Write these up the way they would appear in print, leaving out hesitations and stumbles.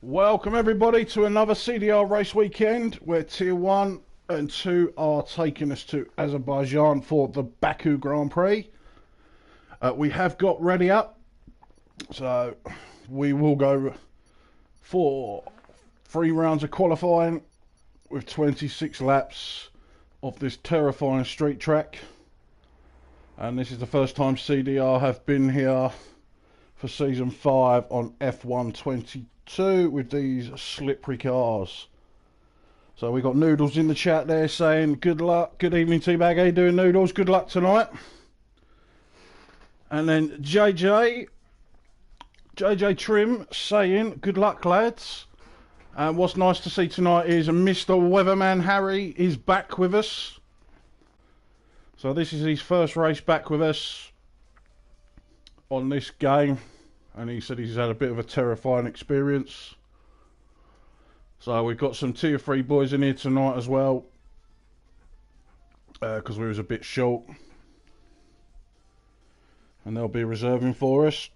Welcome everybody to another CDR race weekend where Tier 1 and 2 are taking us to Azerbaijan for the Baku Grand Prix. We have got ready up, so we will go for 3 rounds of qualifying with 26 laps of this terrifying street track. And this is the first time CDR have been here for Season 5 on F1 22 with these slippery cars. So we got Noodles in the chat there saying good luck, good evening T-Bag, how you doing Noodles, good luck tonight. And then JJ Trim saying good luck lads. And what's nice to see tonight is Mr. Weatherman Harry is back with us. So this is his first race back with us on this game, and he said he's had a bit of a terrifying experience. So we've got some Tier 3 boys in here tonight as well, because we was a bit short, and they'll be reserving for us.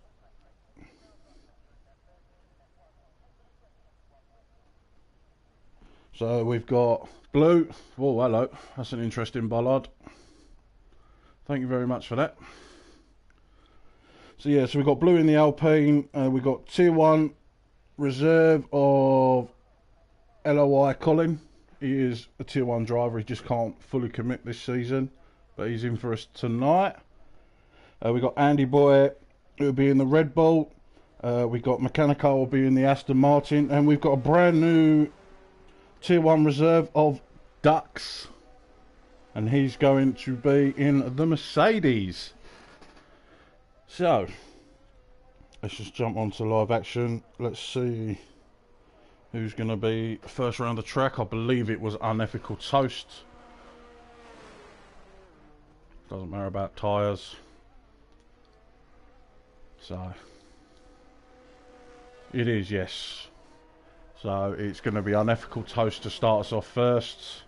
So we've got Blue. Oh, hello, that's an interesting bollard. Thank you very much for that. So yeah, so we've got Blue in the Alpine, we've got Tier 1 reserve of LOI Colin. He is a Tier 1 driver, he just can't fully commit this season, but he's in for us tonight. We've got Andy Boy, who'll be in the Red Bull. We've got Mechanico, will be in the Aston Martin, and we've got a brand new Tier 1 reserve of Dux, and he's going to be in the Mercedes. So, let's just jump onto live action. Let's see who's going to be first round of track. I believe it was Unethical Toast. Doesn't matter about tyres. So, it is, yes. So, it's going to be Unethical Toast to start us off first.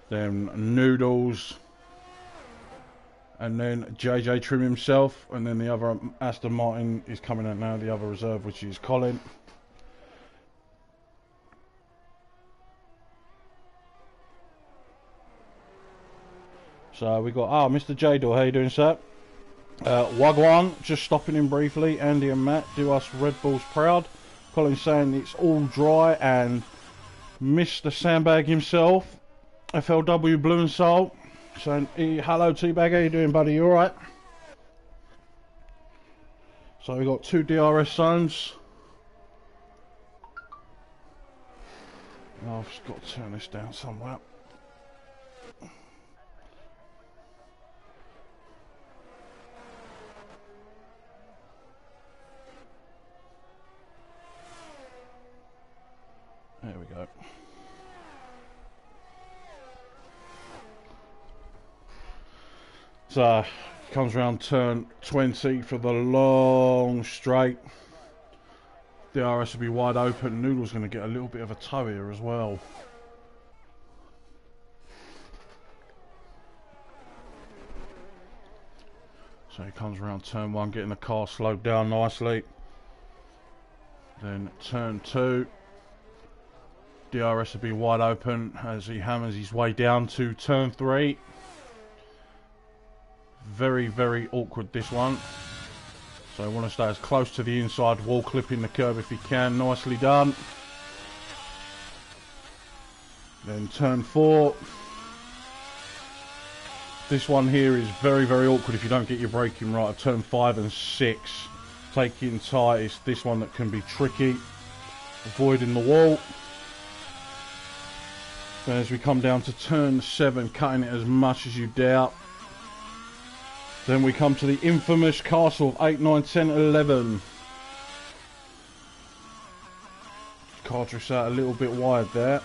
Then Noodles. And then JJ Trim himself, and then the other Aston Martin is coming out now, the other reserve, which is Colin. So we got, Mr. Jador, how you doing, sir? Wagwan, just stopping in briefly. Andy and Matt do us Red Bulls proud. Colin saying it's all dry, and Mr. Sandbag himself, FLW Blue and Salt, saying, hey, hello T-Bag, how you doing buddy, you alright? So we got 2 DRS zones. Oh, I've just got to turn this down somewhere. There we go. So, comes around turn 20 for the long straight. DRS will be wide open. Noodle's going to get a little bit of a toe here as well. So he comes around turn 1, getting the car slowed down nicely. Then turn 2. DRS will be wide open as he hammers his way down to turn 3. Very, very awkward this one. So I want to stay as close to the inside wall, clipping the curb if he can. Nicely done. Then turn 4. This one here is very, very awkward if you don't get your braking right. Turn 5 and 6. Taking tight is this one that can be tricky. Avoiding the wall. Then as we come down to turn 7, cutting it as much as you doubt. Then we come to the infamous castle of 8, 9, 10, 11. Car drifts out a little bit wide there,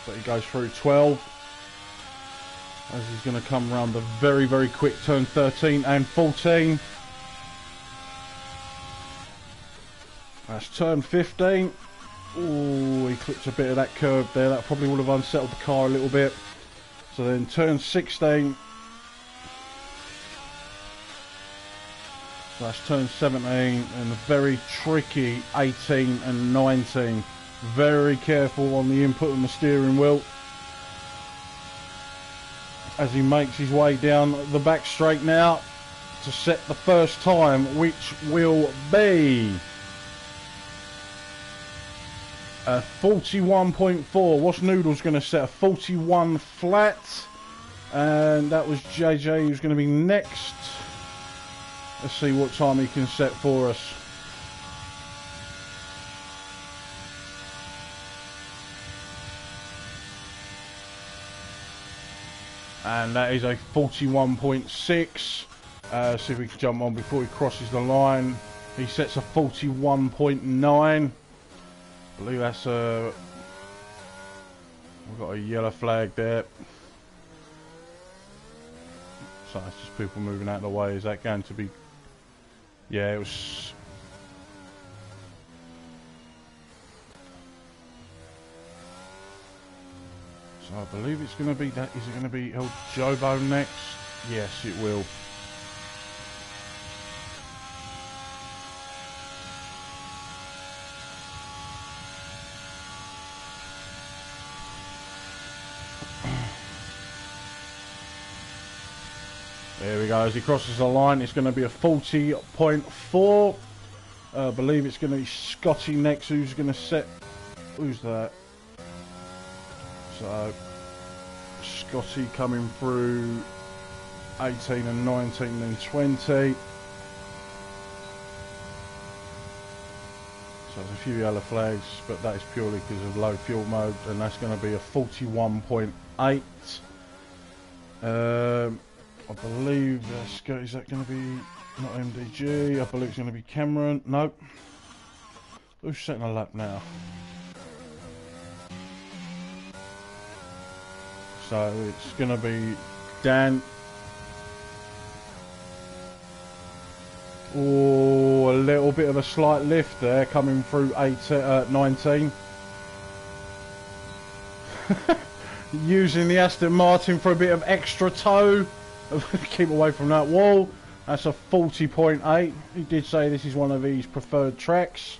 but he goes through 12. As he's going to come around the very, very quick turn 13 and 14. That's turn 15. Ooh, he clipped a bit of that curb there. That probably would have unsettled the car a little bit. So then turn 16. So that's turn 17 and a very tricky 18 and 19. Very careful on the input on the steering wheel as he makes his way down the back straight now to set the first time, which will be a 41.4. What's Noodle's going to set? A 41 flat. And that was JJ who's going to be next. Let's see what time he can set for us. And that is a 41.6. See if we can jump on before he crosses the line. He sets a 41.9. I believe that's a... We've got a yellow flag there. So that's just people moving out of the way. Is that going to be... Yeah, it was... So I believe it's going to be that. Is it going to be El Jobo next? Yes, it will. There we go. As he crosses the line, it's going to be a 40.4. I believe it's going to be Scotty next. Who's going to set? Who's that? So Scotty coming through 18 and 19 and 20. So there's a few yellow flags, but that is purely because of low fuel mode, and that's going to be a 41.8. I believe is that going to be not MDG? I believe it's going to be Cameron. Nope. Who's setting a lap now? So it's going to be Dan. Oh, a little bit of a slight lift there coming through 19. Using the Aston Martin for a bit of extra tow. Keep away from that wall. That's a 40.8. He did say this is one of his preferred tracks.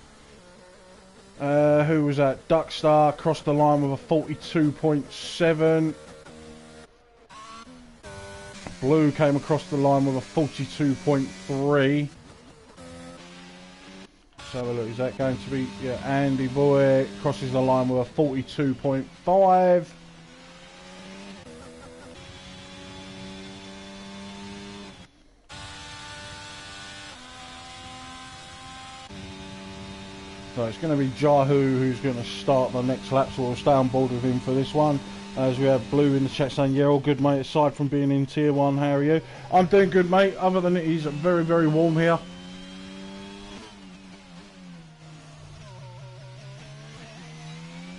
Who was that? Duckstar crossed the line with a 42.7. Blue came across the line with a 42.3. So look, is that going to be... Yeah, Andy Boy crosses the line with a 42.5. So it's going to be Jahu who's going to start the next lap, so we'll stay on board with him for this one. As we have Blue in the chat saying, yeah, all good, mate, aside from being in Tier 1, how are you? I'm doing good, mate, other than it is very, very warm here.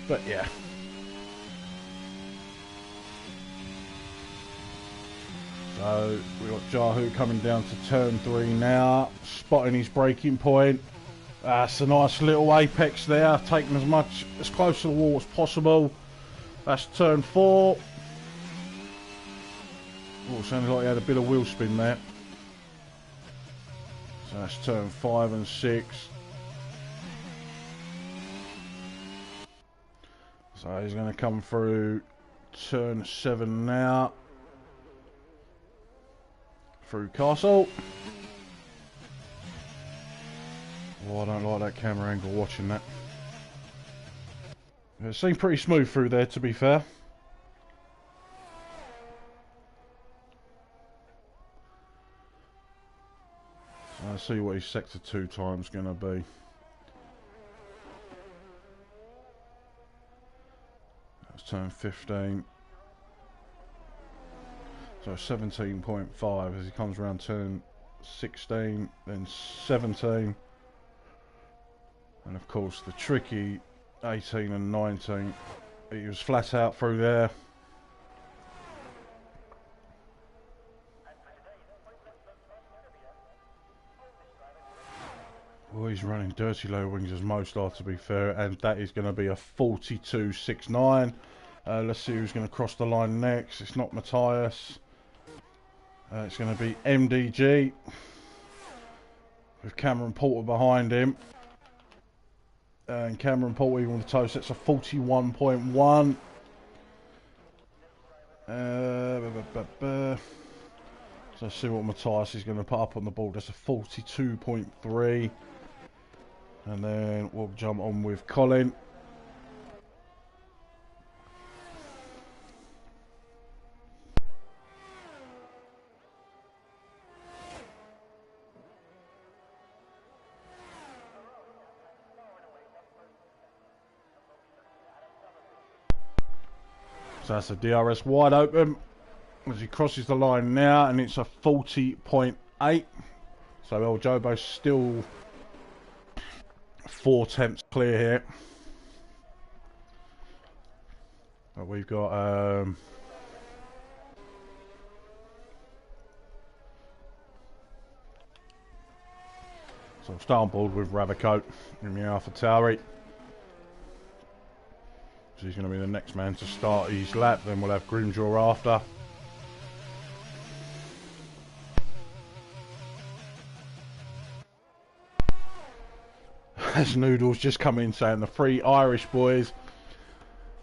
But yeah. So we've got Jahu coming down to turn 3 now, spotting his braking point. That's a nice little apex there, taking as close to the wall as possible. That's turn 4. Oh, sounded like he had a bit of wheel spin there. So that's turn 5 and 6. So he's going to come through turn 7 now. Through Castle. Oh, I don't like that camera angle watching that. It seemed pretty smooth through there, to be fair. So I'll see what his sector 2 time's going to be. That's turn 15. So 17.5 as he comes around turn 16, then 17. And of course the tricky 18 and 19. He was flat out through there. Well, he's running dirty low wings as most are, to be fair, and that is going to be a 42.69. Let's see who's going to cross the line next. It's not Matthias. It's going to be MDG. with Cameron Porter behind him. And Cameron Porter even with the toe sets a 41.1. So let's see what Matthias is going to put up on the board. That's a 42.3. And then we'll jump on with Colin. So that's a DRS wide open as he crosses the line now, and it's a 40.8. So El Jobo's still 4 tenths clear here. But we've got so I'm starting board with Ravicote in the AlphaTauri. So he's going to be the next man to start his lap. Then we'll have Grimjaw after. As Noodles just come in saying the 3 Irish boys,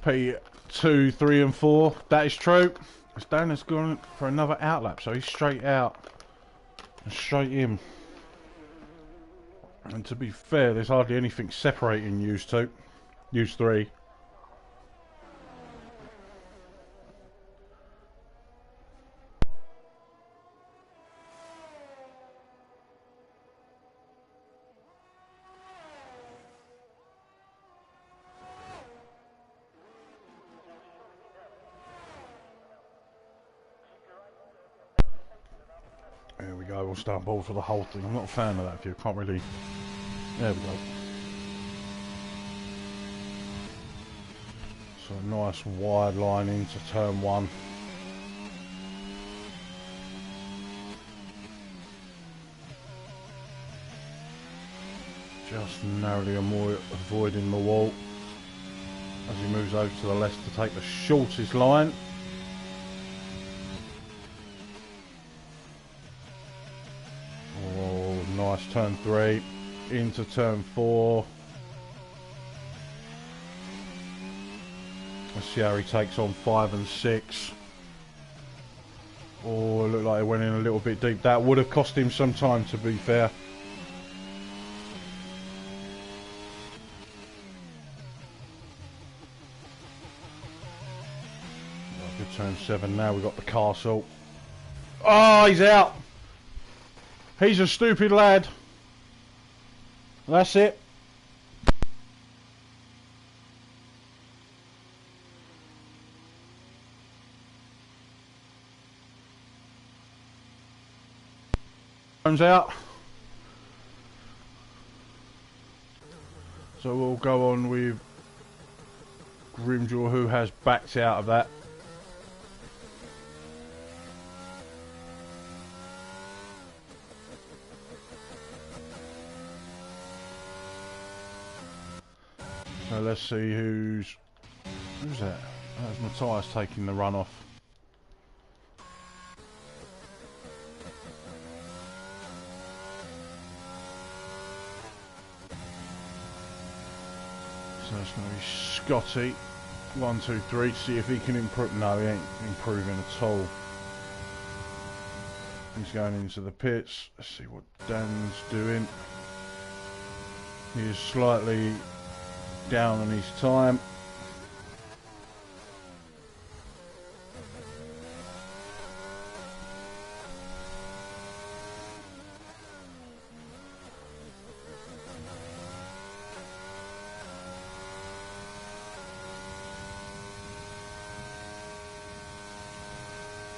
P2, 3 and 4. That is true. As Dan has gone for another outlap, so he's straight out and straight in. And to be fair, there's hardly anything separating used 2, used 3. There we go, we'll start ball for the whole thing. I'm not a fan of that view, can't really. There we go. So a nice wide line into turn 1. Just narrowly avoiding the wall as he moves over to the left to take the shortest line. Oh, nice turn 3 into turn 4. Let's see how he takes on 5 and 6. Oh, it looked like it went in a little bit deep. That would have cost him some time, to be fair. Good turn 7 now. We've got the castle. Oh, he's out. He's a stupid lad. That's it. Turns out. So we'll go on with Grimjaw, who has backed out of that. So let's see who's that? That's Matthias taking the run off. So it's going to be Scotty. 1, 2, 3 to see if he can improve. No, he ain't improving at all. He's going into the pits. Let's see what Dan's doing. He is slightly down on his time.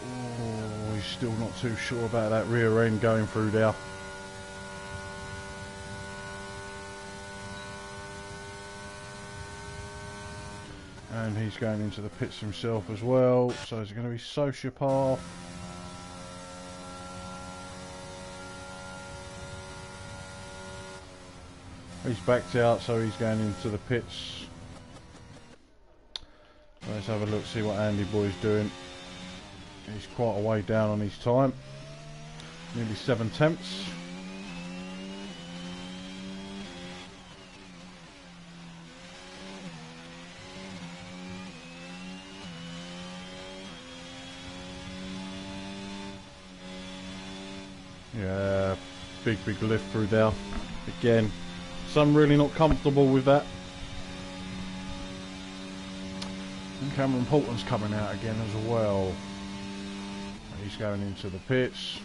Oh, he's still not too sure about that rear end going through there. And he's going into the pits himself as well. So it's going to be Sociopath. He's backed out, so he's going into the pits. Let's have a look, see what Andy Boy's doing. He's quite a way down on his time. Nearly 7 tenths. Yeah, big lift through there. Again, some really not comfortable with that. And Cameron Portman's coming out again as well. He's going into the pits.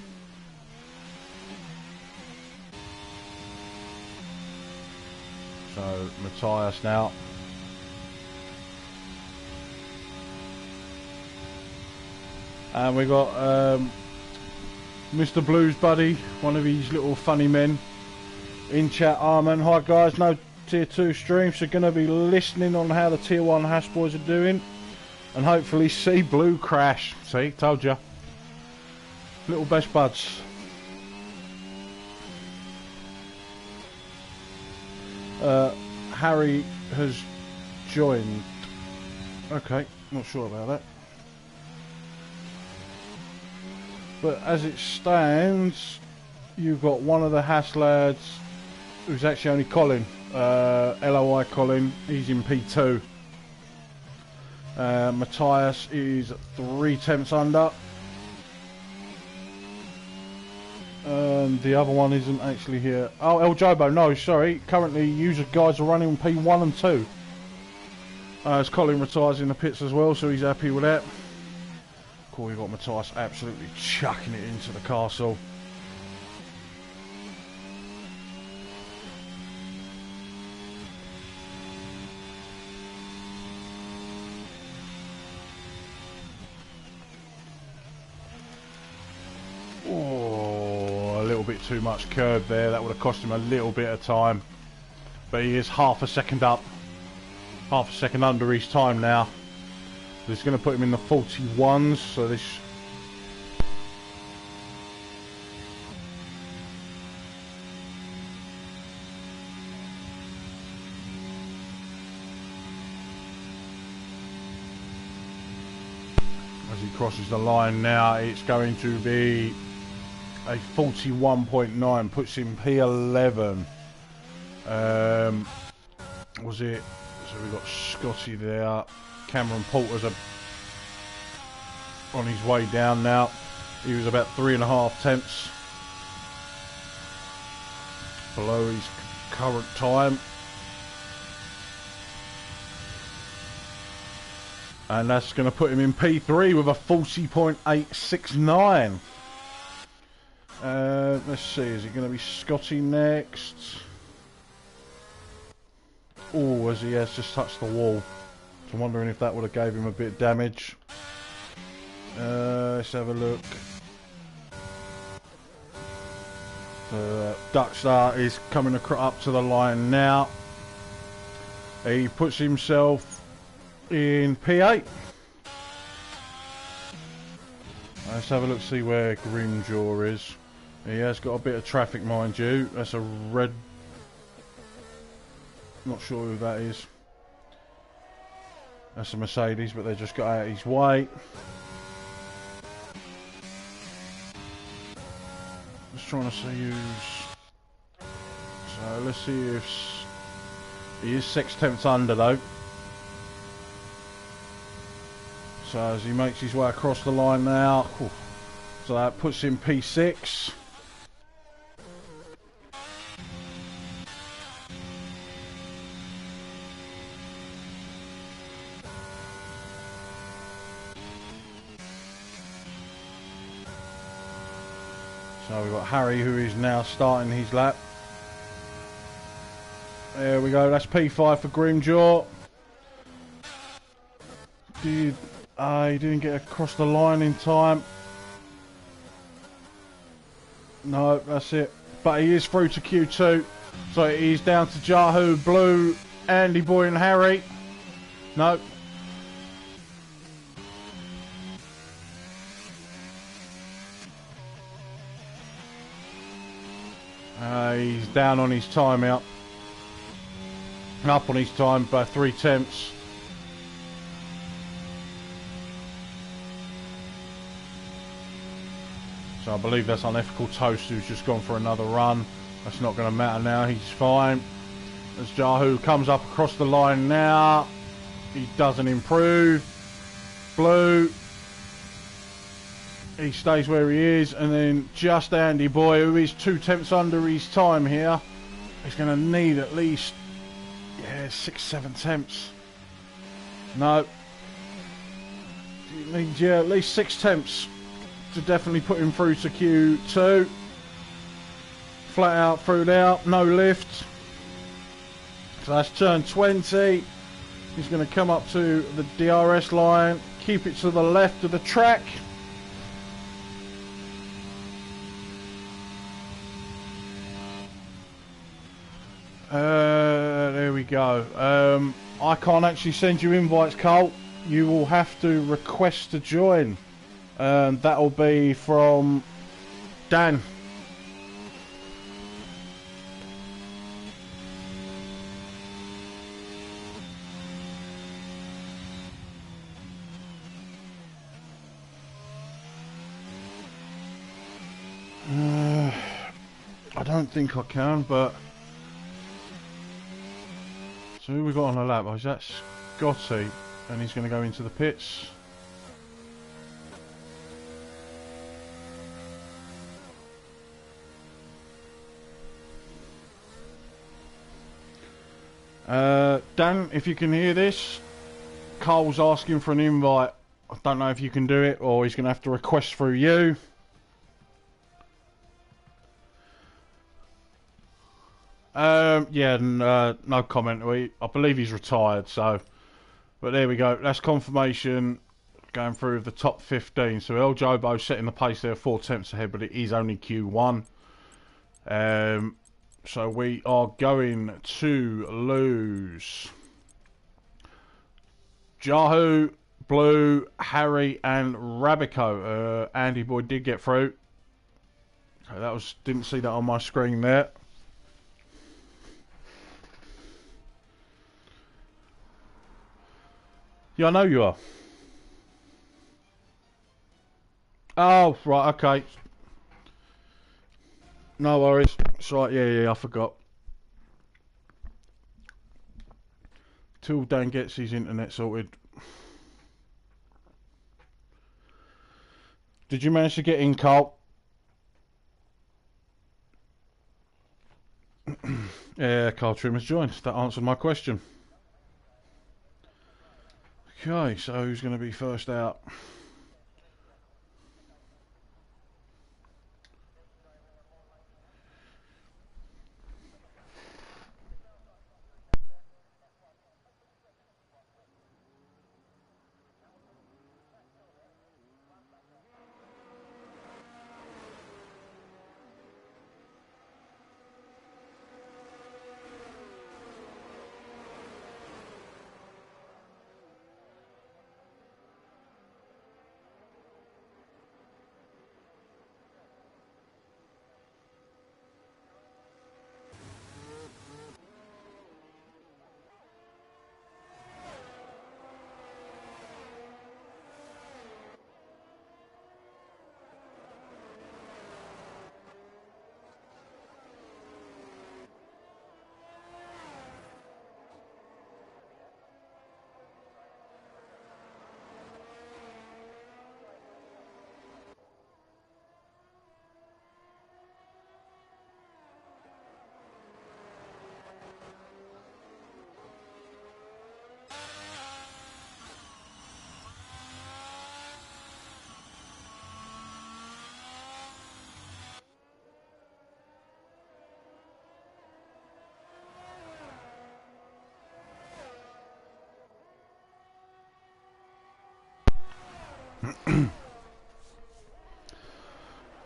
So Matthias now. And we got Mr. Blues Buddy, one of his little funny men, in chat. Ah man, hi guys, no tier 2 streams, so going to be listening on how the tier 1 hash boys are doing, and hopefully see Blue crash. See, told ya. Little best buds. Harry has joined. Okay, not sure about that. But as it stands, you've got one of the Haas lads who's actually only Colin, LOI Colin, he's in P2. Matthias is 3 tenths under. And the other one isn't actually here. Oh, El Jobo, no, sorry. Currently, user guys are running on P1 and 2. As Colin retires in the pits as well, so he's happy with that. Cool, we've got Matthias absolutely chucking it into the castle. Oh, a little bit too much curb there. That would have cost him a little bit of time. But he is half a second up. Half a second under his time now. This is going to put him in the 41s, so this... As he crosses the line now, it's going to be a 41.9, puts him P11. Was it... So we've got Scotty there. Cameron Porter's on his way down now. He was about 3.5 tenths below his current time. And that's going to put him in P3 with a 40.869. Let's see, is it going to be Scotty next? Oh, as he has just touched the wall. So I'm wondering if that would have gave him a bit of damage. Let's have a look. Duckstar is coming up to the line now. He puts himself in P8. Let's have a look, see where Grimjaw is. He has got a bit of traffic, mind you. That's a red... Not sure who that is. That's a Mercedes, but they just got out of his way. Just trying to see who's... So let's see if... He is 6 tenths under though. So as he makes his way across the line now, so that puts him P6. So we've got Harry, who is now starting his lap. There we go, that's P5 for Grimjaw. He didn't get across the line in time. No, that's it. But he is through to Q2. So he's down to Jahu, Blue, Andy Boy and Harry. No. He's down on his timeout. Up on his time by 3 tenths. So I believe that's Unethical Toast, who's just gone for another run. That's not going to matter now, he's fine. As Jahu comes up across the line now. He doesn't improve. Blue. he stays where he is, and then just Andy Boy, who is 2 tenths under his time here, he's going to need at least 6-7 tenths. No, he needs at least 6 tenths to definitely put him through to Q2. Flat out through there, no lift. So that's turn 20. He's going to come up to the DRS line, keep it to the left of the track. There we go. I can't actually send you invites, Cole. You will have to request to join. That'll be from Dan. I don't think I can, but so who we got on the lap? Oh, is that Scotty? And he's going to go into the pits. Dan, if you can hear this, Carl's asking for an invite. I don't know if you can do it, or he's going to have to request through you. No comment. I believe he's retired, so. But there we go. That's confirmation going through the top 15. So El Jobo setting the pace there 4 tenths ahead, but it is only Q1. So we are going to lose Jahu, Blue, Harry, and Rabico. Andy Boy did get through. Okay, didn't see that on my screen there. Yeah, I know you are. Oh, right, okay. No worries. It's right, yeah, I forgot. Till Dan gets his internet sorted. Did you manage to get in, Carl? Yeah, Carl Trim has joined. That answered my question. Okay, so who's going to be first out?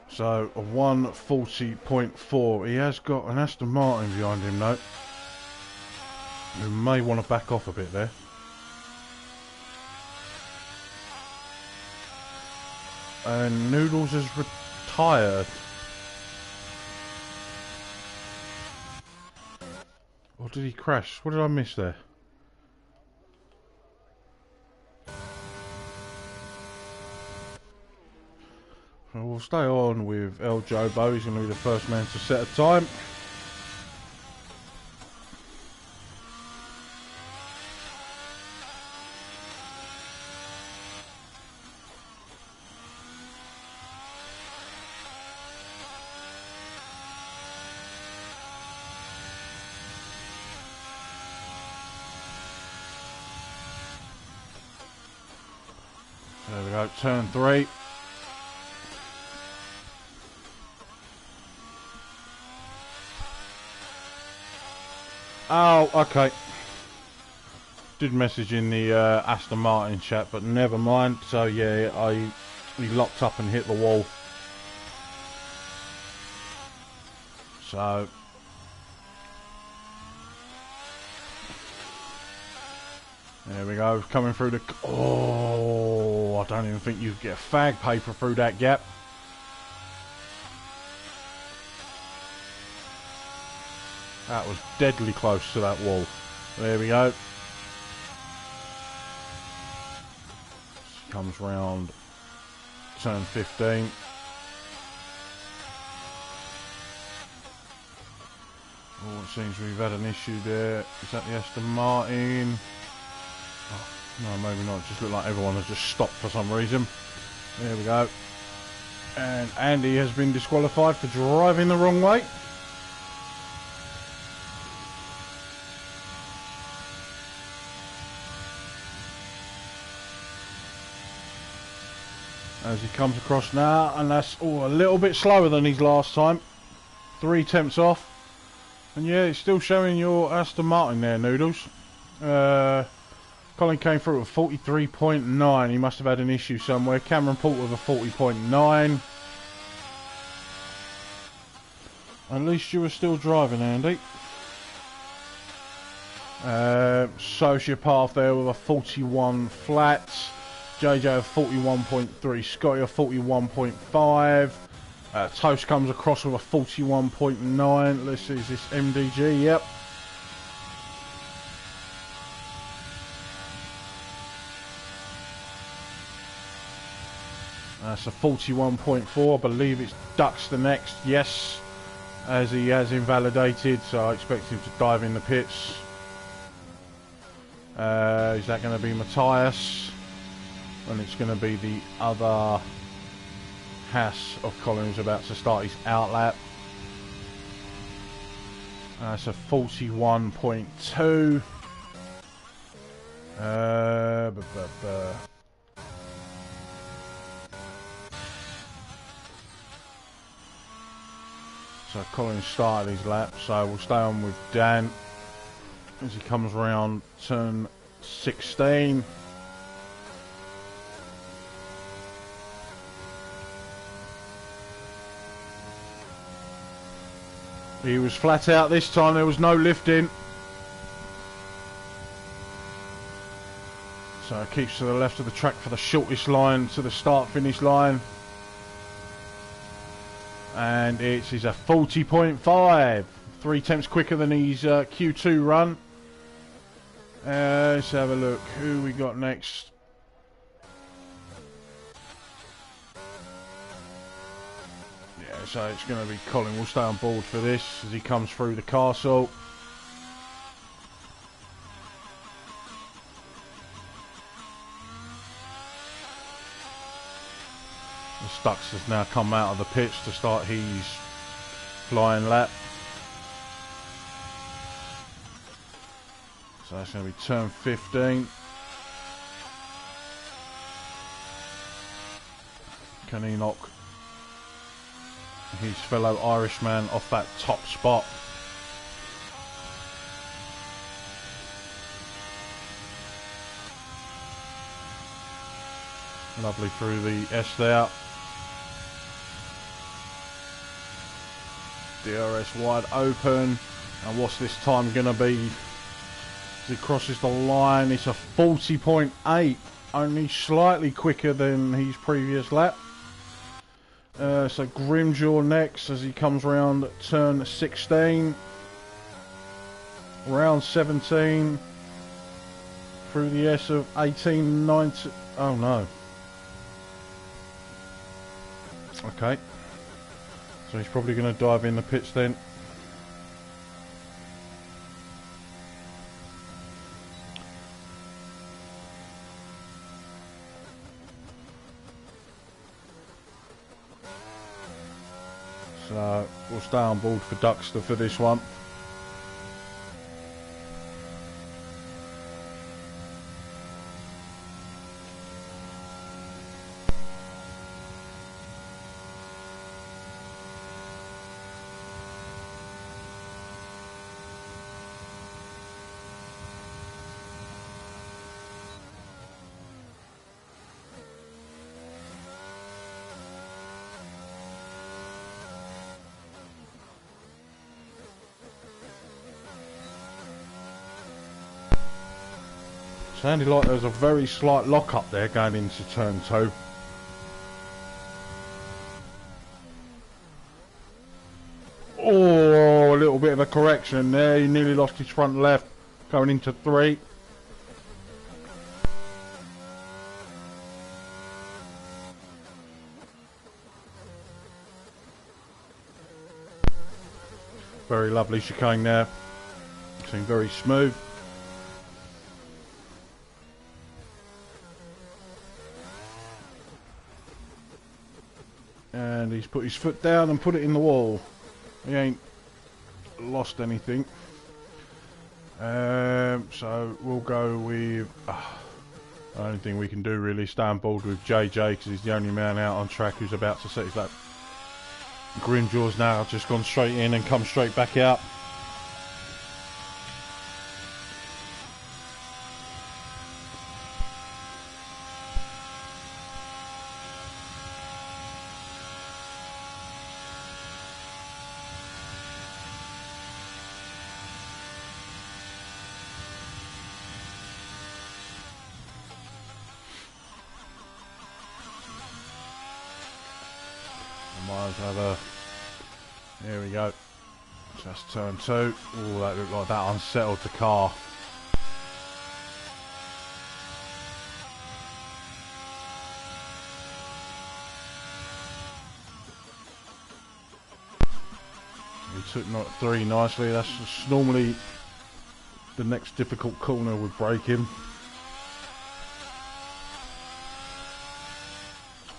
So a 140.4. He has got an Aston Martin behind him though, who may want to back off a bit there. And Noodles has retired. Or did he crash? What did I miss there? Well, we'll stay on with El Jobo. He's going to be the first man to set a time. There we go, turn 3. Oh, okay. Did message in the Aston Martin chat, but never mind. So yeah, he locked up and hit the wall. So there we go, coming through the... Oh, I don't even think you could get a fag paper through that gap. That was deadly close to that wall. There we go. Comes round turn 15. Oh, it seems we've had an issue there. Is that the Aston Martin? Oh, no, maybe not. It just looked like everyone has just stopped for some reason. There we go. And Andy has been disqualified for driving the wrong way. As he comes across now, and that's a little bit slower than his last time. 3 tenths off. And yeah, it's still showing your Aston Martin there, Noodles. Colin came through with 43.9. He must have had an issue somewhere. Cameron Porter with a 40.9. At least you were still driving, Andy. Sociopath there with a 41 flat. JJ of 41.3. Scotty of 41.5. Toast comes across with a 41.9. Let's see, is this MDG? Yep. That's a 41.4. I believe it's Ducks the next. Yes. As he has invalidated, so I expect him to dive in the pits. Is that going to be Matthias? And it's going to be the other Haas of Colin who's about to start his outlap. That's a 41.2. So Colin started his lap, so we'll stay on with Dan as he comes around turn 16. He was flat out this time, there was no lifting. So it keeps to the left of the track for the shortest line to the start-finish line. And he's a 40.5. 3 tenths quicker than his Q2 run. Let's have a look. Who we got next? Yeah, so it's going to be Colin. We'll stay on board for this as he comes through the castle. The Stux has now come out of the pits to start his flying lap. So that's going to be turn 15. Can he knock his fellow Irishman off that top spot? Lovely through the S there. DRS wide open. And what's this time going to be? As he crosses the line, it's a 40.8. Only slightly quicker than his previous lap. So Grimjaw next as he comes round turn 16. Round 17. Through the S of 18, 19. Oh no. Okay. So he's probably going to dive in the pits then. So we'll stay on board for Duxter for this one. Sounded like there was a very slight lock up there going into turn 2. Oh, a little bit of a correction there. He nearly lost his front left going into 3. Very lovely chicane there. Seemed very smooth. And he's put his foot down and put it in the wall. He ain't lost anything. So we'll go with the only thing we can do really, stay on board with JJ, because he's the only man out on track who's about to set his lap. Grimjaw's now just gone straight in and come straight back out. There we go. Just turn 2. Oh, that looked like that unsettled the car. He took not 3 nicely. That's just normally the next difficult corner would break him.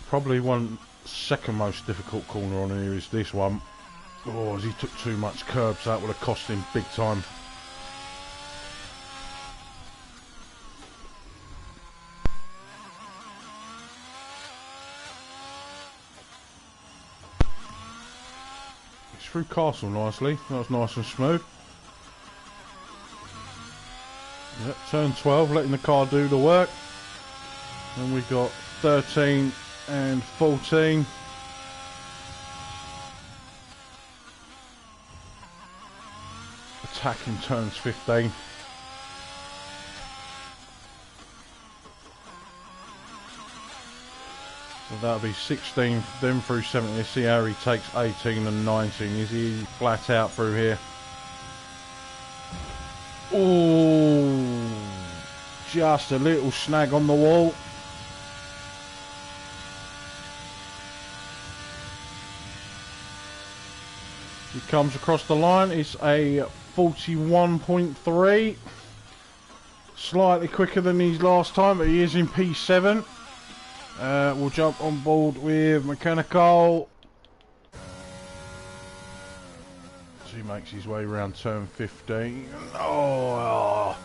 Probably one second most difficult corner on here is this one. Oh, as he took too much curb, so that would have cost him big time. It's through Castle nicely. That was nice and smooth. Yep, turn 12, letting the car do the work. And we've got 13 and 14. Attacking turns 15. So that'll be 16, then through 17. Let's see how he takes 18 and 19. Is he flat out through here? Oh, just a little snag on the wall. He comes across the line. It's a 41.3. Slightly quicker than his last time, but he is in P7. We'll jump on board with Mechanical. So he makes his way around turn 15. Oh,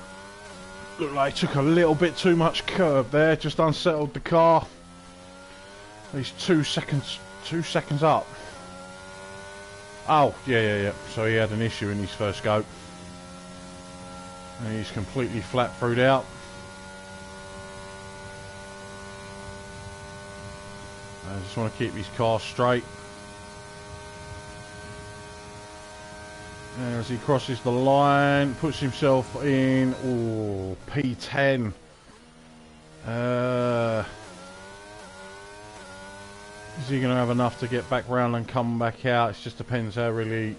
looked like he took a little bit too much curb there. Just unsettled the car. He's 2 seconds up. Oh, yeah. So he had an issue in his first go. And he's completely flat throughed out. I just want to keep his car straight. And as he crosses the line, puts himself in, P10. Is he going to have enough to get back round and come back out? It just depends how really...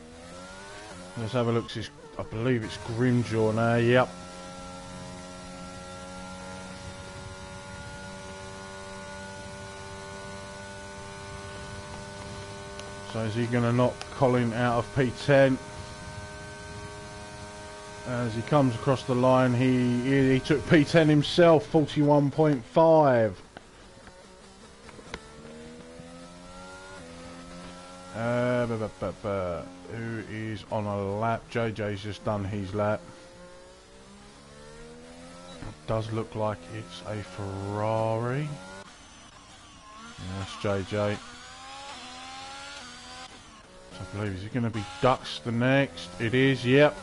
Let's have a look. I believe it's Grimjaw now. Yep. So is he going to knock Colin out of P10? As he comes across the line, he took P10 himself, 41.5. Who is on a lap? JJ's just done his lap. It does look like it's a Ferrari. That's JJ. So I believe, is it going to be Dux the next? It is, yep.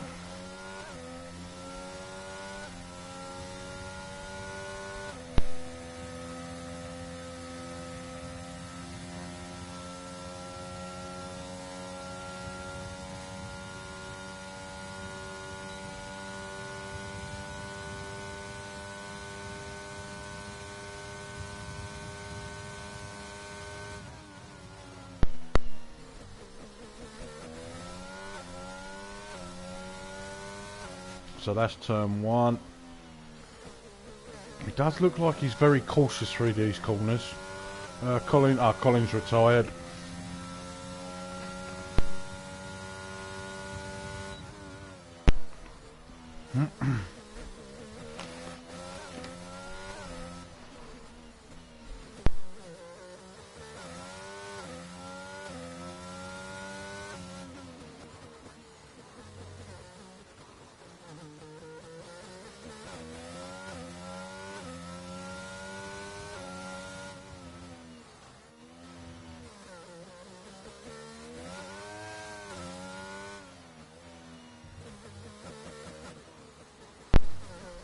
So that's turn 1. He does look like he's very cautious through these corners. Colin's retired.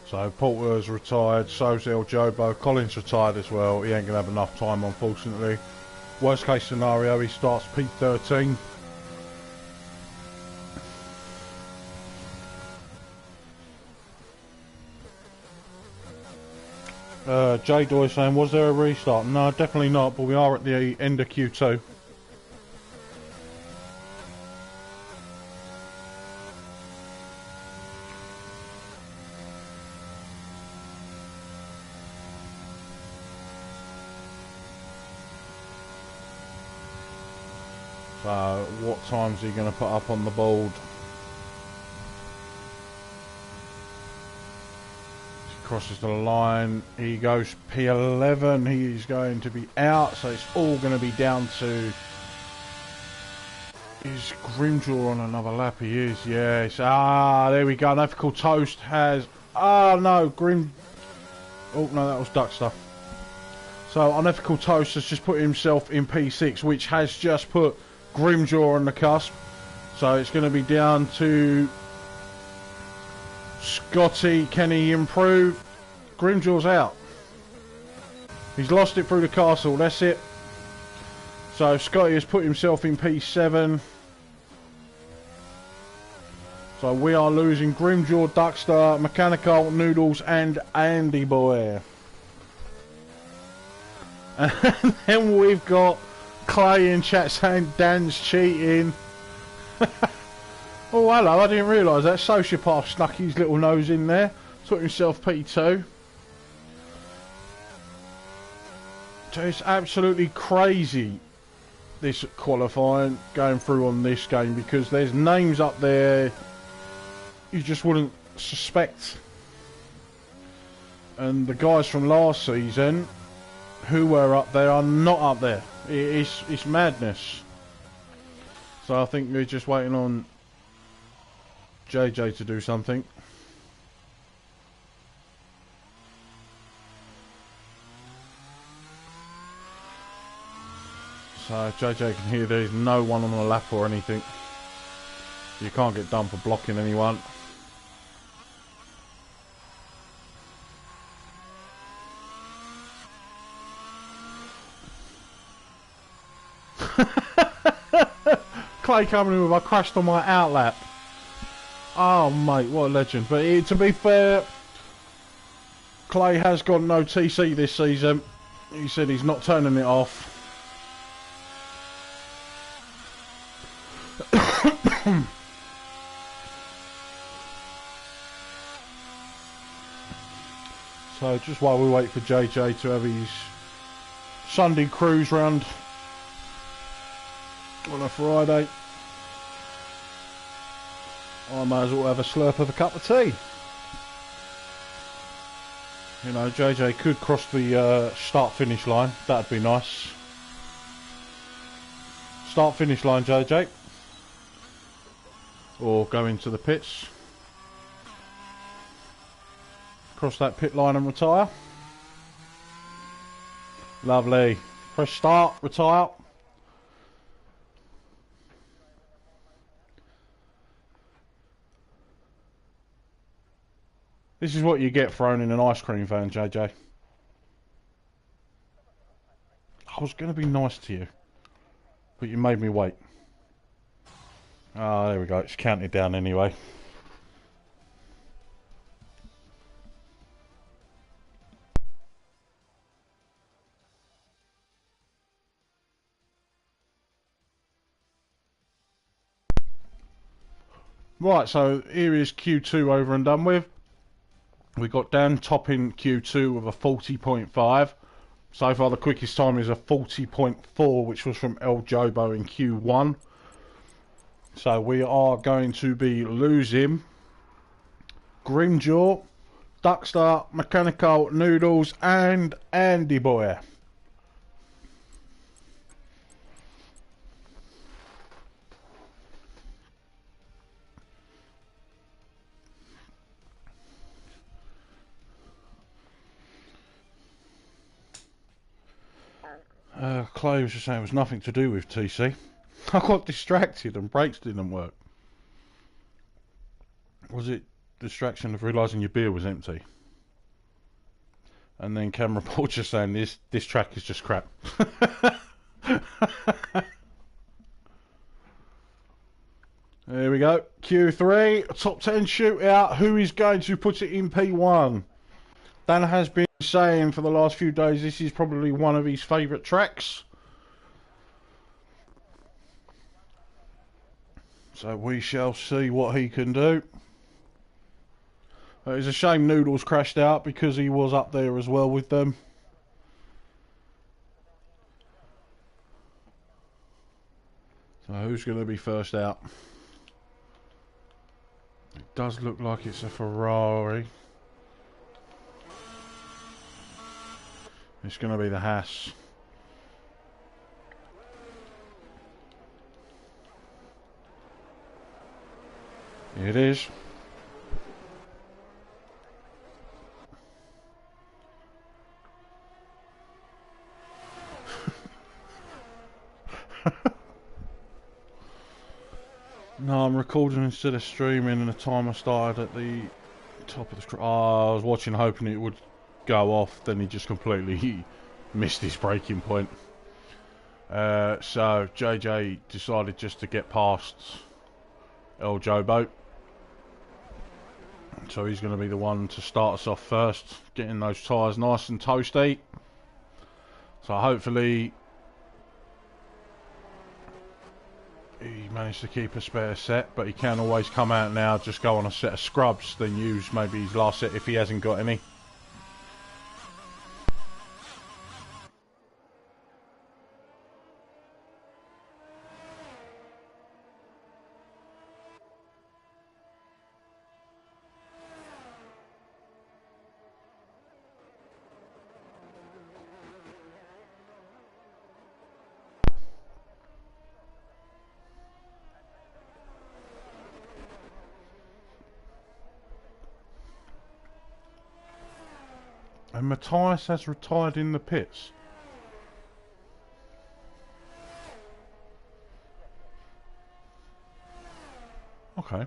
So Porter's retired, so's El Jobo. Colin's retired as well. He ain't going to have enough time, unfortunately. Worst case scenario, he starts P13. J-Doy saying, was there a restart? No, definitely not, but we are at the end of Q2. So, what time's he going to put up on the board? He crosses the line. He goes P11. He's going to be out. So, it's all going to be down to... Is Grimjaw on another lap? He is, yes. Ah, there we go. An Offical Toast has... Ah, no, Oh, no, that was duck stuff. So, Unethical Toast has just put himself in P6, which has just put Grimjaw on the cusp. So it's going to be down to Scotty. Can he improve? Grimjaw's out. He's lost it through the castle. That's it. So Scotty has put himself in P7. So we are losing Grimjaw, Duckster, Mechanical, Noodles and Andy Boy. And then we've got Clay in chat saying Dan's cheating. Oh, hello, I didn't realise that. Sociopath snuck his little nose in there. Took himself P2. So it's absolutely crazy, this qualifying, going through on this game, because there's names up there you just wouldn't suspect. And the guys from last season who were up there are not up there. It's madness. So I think we're just waiting on JJ to do something. So JJ can hear there's no one on the lap or anything. You can't get done for blocking anyone. Clay coming in with I crashed on my outlap. Oh mate, what a legend. But to be fair, Clay has got no TC this season. He said he's not turning it off. So just while we wait for JJ to have his Sunday cruise round on a Friday, I might as well have a slurp of a cup of tea. You know, JJ could cross the start-finish line. That'd be nice. Start-finish line, JJ. Or go into the pits. Cross that pit line and retire. Lovely. Press start, retire. This is what you get for owning an ice cream van, JJ. I was going to be nice to you, but you made me wait. Ah, there we go. It's counted down anyway. Right, so here is Q2 over and done with. We got Dan topping Q2 with a 40.5. So far the quickest time is a 40.4, which was from El Jobo in Q1. So we are going to be losing Grimjaw, Duckstar, Mechanical, Noodles and Andy Boy. Clay was just saying it was nothing to do with TC. I got distracted and brakes didn't work. Was it distraction of realising your beer was empty? And then Camera Paul just saying this track is just crap. There we go. Q3, top 10 shootout. Who is going to put it in P1? Dan has been saying for the last few days this is probably one of his favourite tracks. So we shall see what he can do. It's a shame Noodles crashed out because he was up there as well with them. So who's going to be first out? It does look like it's a Ferrari. It's going to be the Haas. It is. No, I'm recording instead of streaming, and the timer started at the top of the screen. Oh, I was watching hoping it would go off, then he just completely missed his breaking point. So JJ decided just to get past El Jobo. So he's going to be the one to start us off first, getting those tyres nice and toasty. So hopefully he managed to keep a spare set, but he can always come out now, just go on a set of scrubs, then use maybe his last set if he hasn't got any. And Matthias has retired in the pits. Okay.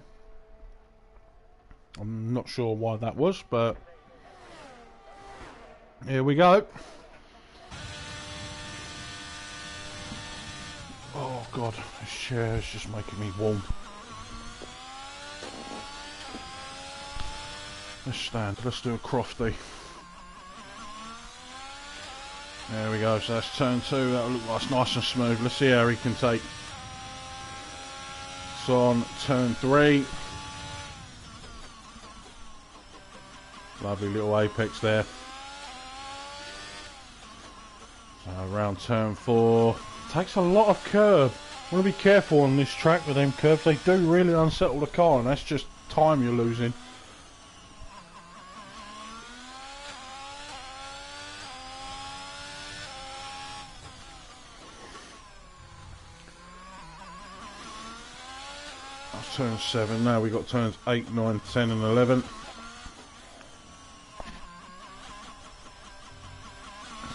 I'm not sure why that was, but here we go. Oh God, this chair is just making me warm. Let's stand, let's do a crofty. There we go, so that's turn 2, that'll look like it's nice and smooth. Let's see how he can take. So on turn 3. Lovely little apex there. So around turn 4. Takes a lot of curve. Want to be careful on this track with them curves. They do really unsettle the car, and that's just time you're losing. That's turn 7. Now we've got turns 8, 9, 10 and 11.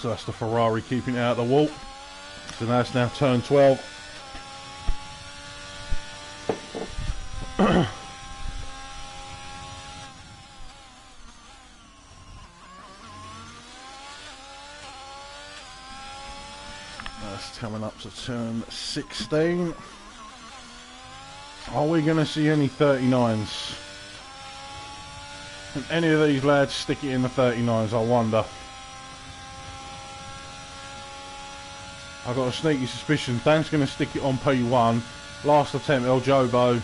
So that's the Ferrari keeping it out of the wall. So that's now turn 12. That's coming up to turn 16. Are we going to see any 39s? Can any of these lads stick it in the 39s, I wonder? I've got a sneaky suspicion Dan's going to stick it on P1. Last attempt, El Jobo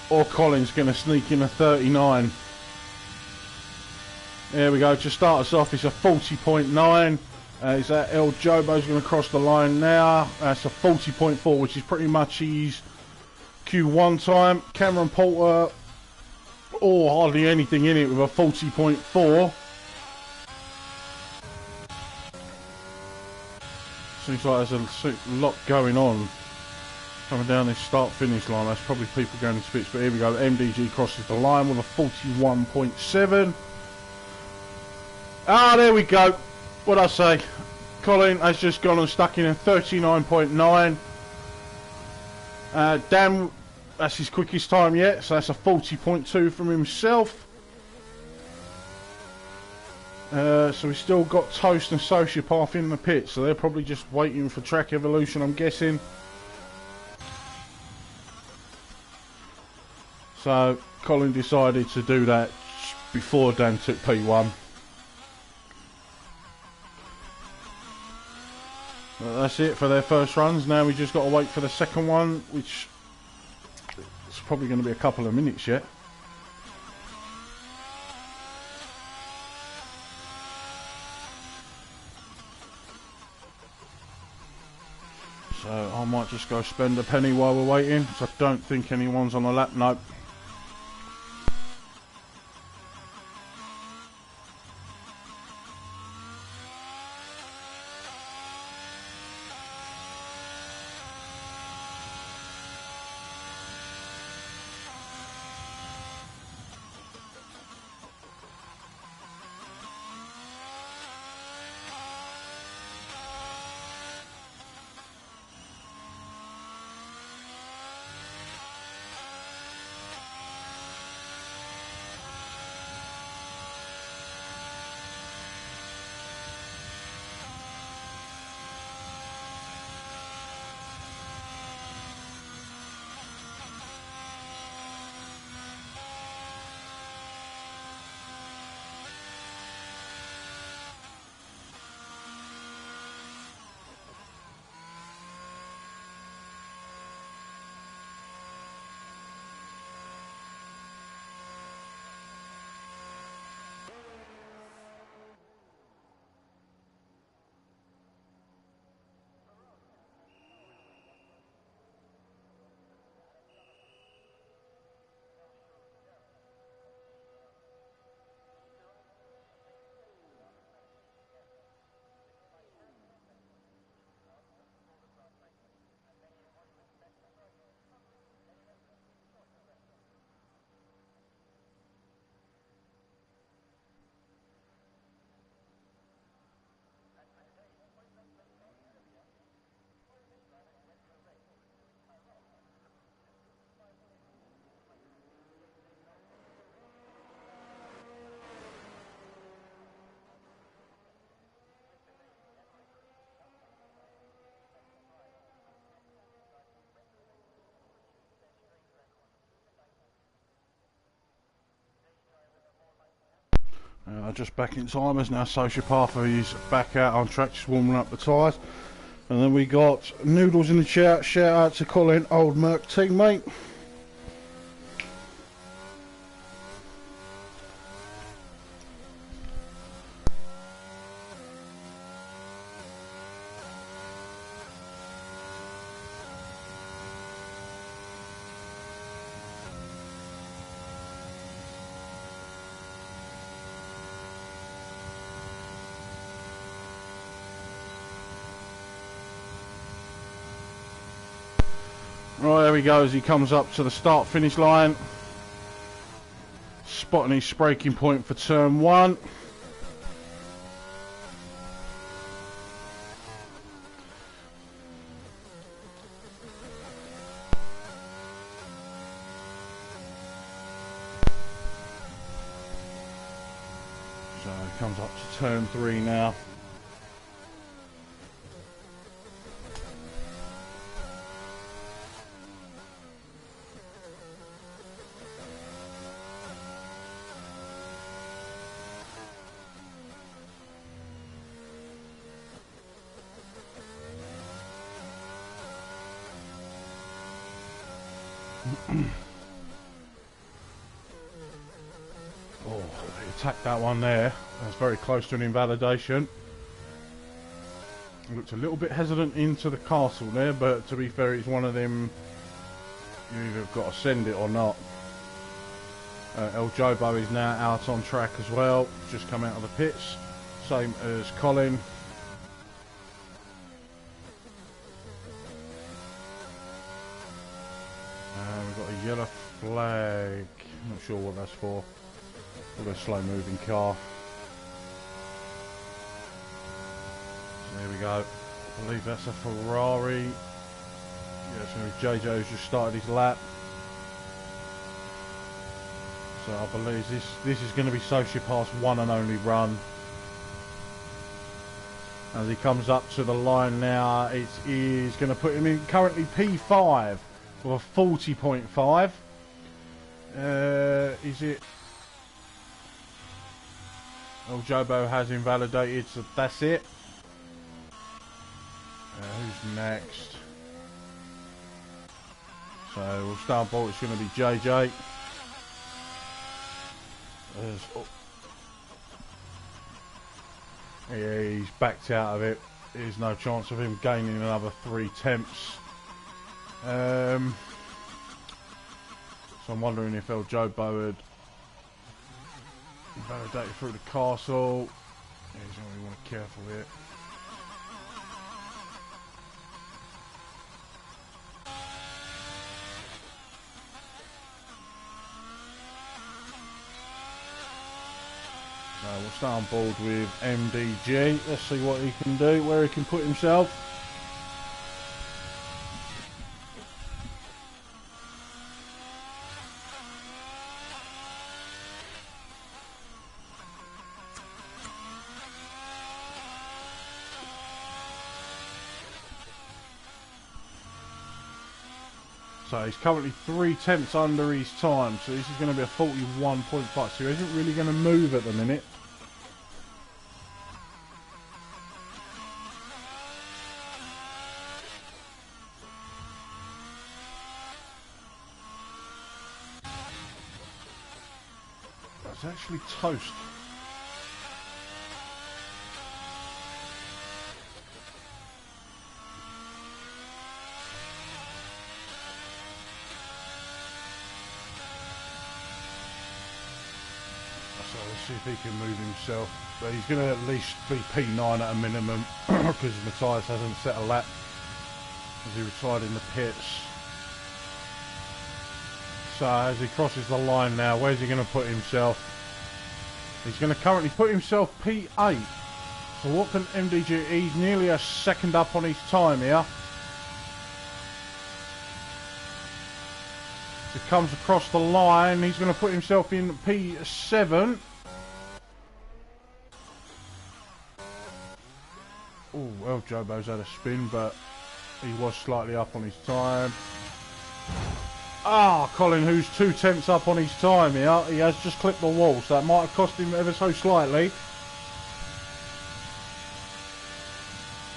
or Colin's going to sneak in a 39. There we go. To start us off, it's a 40.9. Is that El Jobo's going to cross the line now? That's a 40.4, which is pretty much his Q1 time. Cameron Porter, hardly anything in it with a 40.4. Seems like there's a lot going on coming down this start-finish line. That's probably people going in spits, but here we go. MDG crosses the line with a 41.7. Ah, there we go. What'd I say? Colin has just gone and stuck in a 39.9. Dan, that's his quickest time yet, so that's a 40.2 from himself. So we've still got Toast and Sociopath in the pit, so they're probably just waiting for track evolution, I'm guessing. So Colin decided to do that before Dan took P1. Well, that's it for their first runs. Now we just got to wait for the second one, which is probably going to be a couple of minutes yet. So I might just go spend a penny while we're waiting. So I don't think anyone's on the lap. Nope. Just back in time as now Sociopath is back out on track, just warming up the tyres. And then we got Noodles in the chat. Shout out to Colin, old Merc teammate. Right, there he goes. He comes up to the start-finish line. Spotting his braking point for turn one. So he comes up to turn three now. attack that one there. That's very close to an invalidation. Looked a little bit hesitant into the castle there, but to be fair, it's one of them, you either got to send it or not. El Jobo is now out on track as well, just come out of the pits, same as Colin. We've got a yellow flag, not sure what that's for. Probably a slow moving car. So there we go, I believe that's a Ferrari. Yeah, it's going to be JJ who's just started his lap. So I believe this is going to be Sociopath's one and only run. As he comes up to the line now, it is going to put him in currently P5 with a 40.5. Is it? El Jobo has invalidated, so that's it. Who's next? So we'll start ball. It's going to be JJ. Yeah, he's backed out of it. There's no chance of him gaining another 3 temps. So I'm wondering if El Jobo had invalidated through the castle. Yeah, he's going to want to be careful here. We'll start on board with MDG. Let's see what he can do, where he can put himself. So he's currently 3 tenths under his time, so this is going to be a 41.5, so he isn't really going to move at the minute. That's actually toast. So let's see if he can move himself. But he's going to at least be P9 at a minimum because Matthias hasn't set a lap as he retired in the pits. So as he crosses the line now, where's he going to put himself? He's going to currently put himself P8. So what can MDG? He's nearly a second up on his time here. He comes across the line. He's going to put himself in P7. Oh, well, Jobo's had a spin, but he was slightly up on his time. Ah, Colin, who's 2 tenths up on his time here. He has just clipped the wall, so that might have cost him ever so slightly.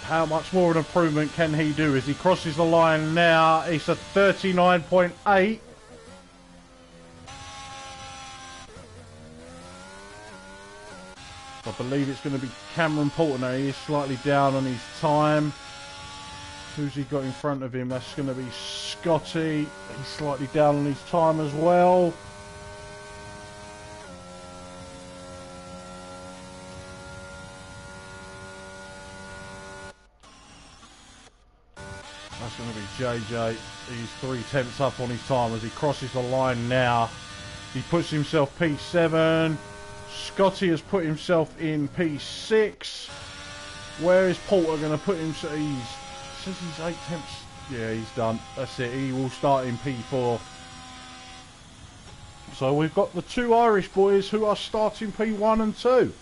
How much more of an improvement can he do as he crosses the line now? It's a 39.8. I believe it's going to be Cameron Porter now. He is slightly down on his time. Who's he got in front of him? That's going to be Scotty. He's slightly down on his time as well. That's going to be JJ. He's 3 tenths up on his time as he crosses the line now. He puts himself P7. Scotty has put himself in P6. Where is Porter going to put himself? Says he's 8 tenths. Yeah, he's done. That's it. He will start in P4. So we've got the 2 Irish boys who are starting P1 and 2.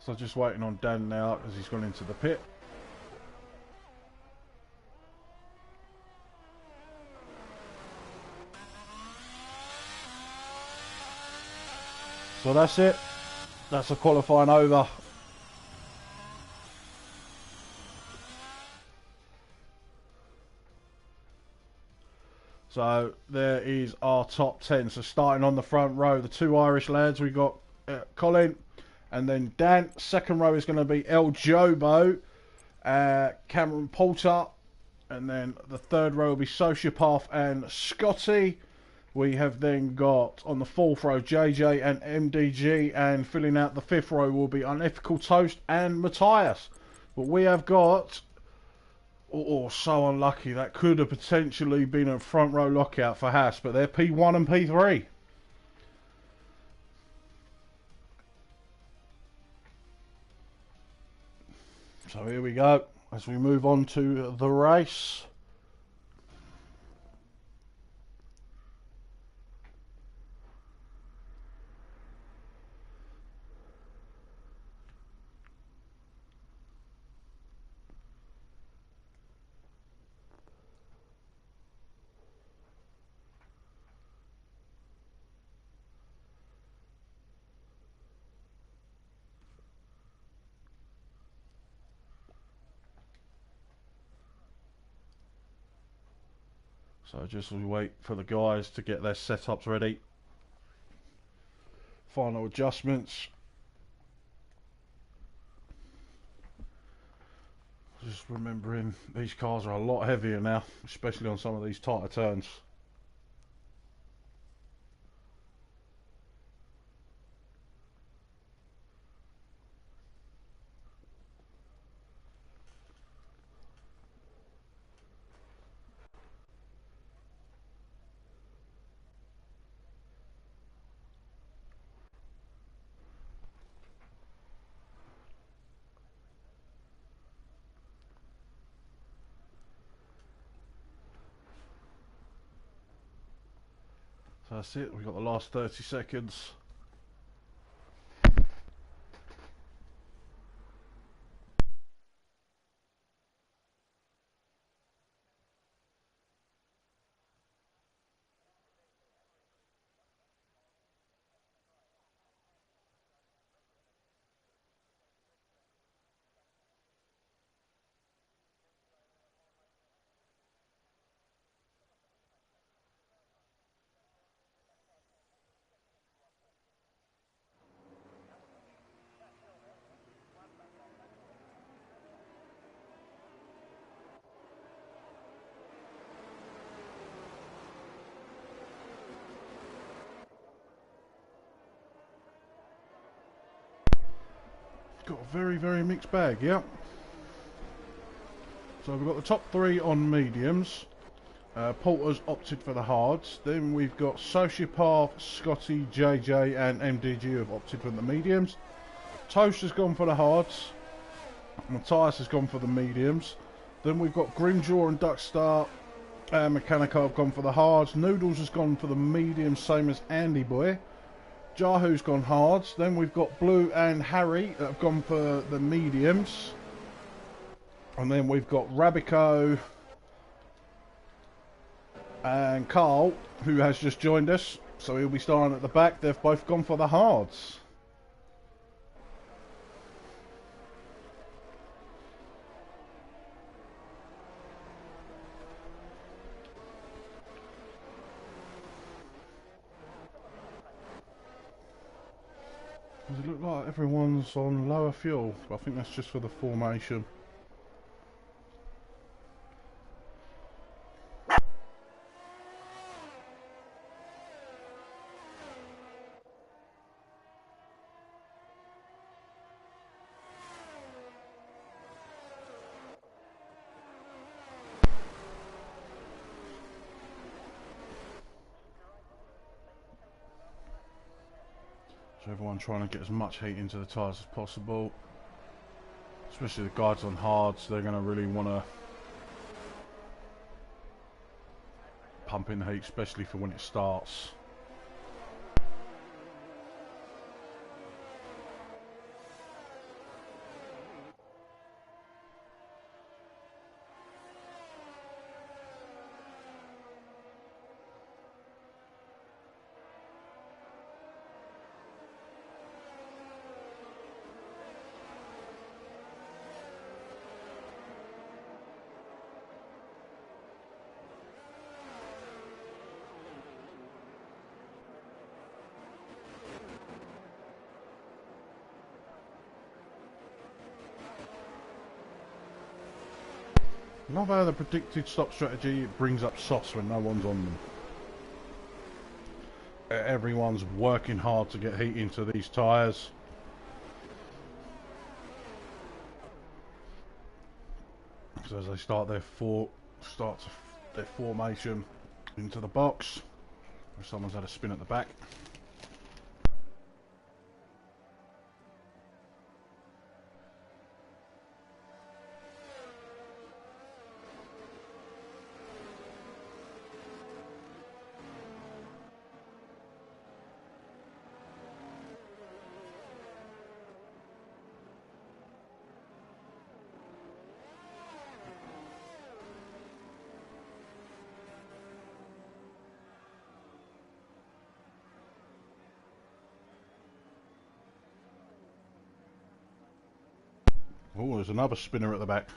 So just waiting on Dan now as he's gone into the pit. So that's it. That's a qualifying over. So there is our top 10. So starting on the front row, the two Irish lads, we got Colin and then Dan. Second row is going to be El Jobo, Cameron Poulter, and then the third row will be Sociopath and Scotty. We have then got on the fourth row JJ and MDG, and filling out the fifth row will be Unethical Toast and Matthias. But we have got, oh, so unlucky, that could have potentially been a front row lockout for Haas, but they're P1 and P3. So here we go as we move on to the race. So just as we wait for the guys to get their setups ready. Final adjustments. Just remembering these cars are a lot heavier now, especially on some of these tighter turns. So that's it, we've got the last 30 seconds. Got a very, very mixed bag, yeah. So we've got the top three on mediums. Porter's opted for the hards. Then we've got Sociopath, Scotty, JJ and MDG who have opted for the mediums. Toast has gone for the hards. Matthias has gone for the mediums. Then we've got Grimjaw and Duckstar and Mechanical have gone for the hards. Noodles has gone for the mediums, same as Andy Boy. Jahu's gone hards. Then we've got Blue and Harry that have gone for the mediums. And then we've got Rabico and Carl, who has just joined us. So he'll be starting at the back. They've both gone for the hards. Does it look like everyone's on lower fuel? I think that's just for the formation. So everyone trying to get as much heat into the tyres as possible. Especially the guys on hards, they're going to really want to pump in the heat, especially for when it starts. Love how the predicted stop strategy brings up softs when no one's on them. Everyone's working hard to get heat into these tyres. So as they start their formation into the box, someone's had a spin at the back. Oh, there's another spinner at the back.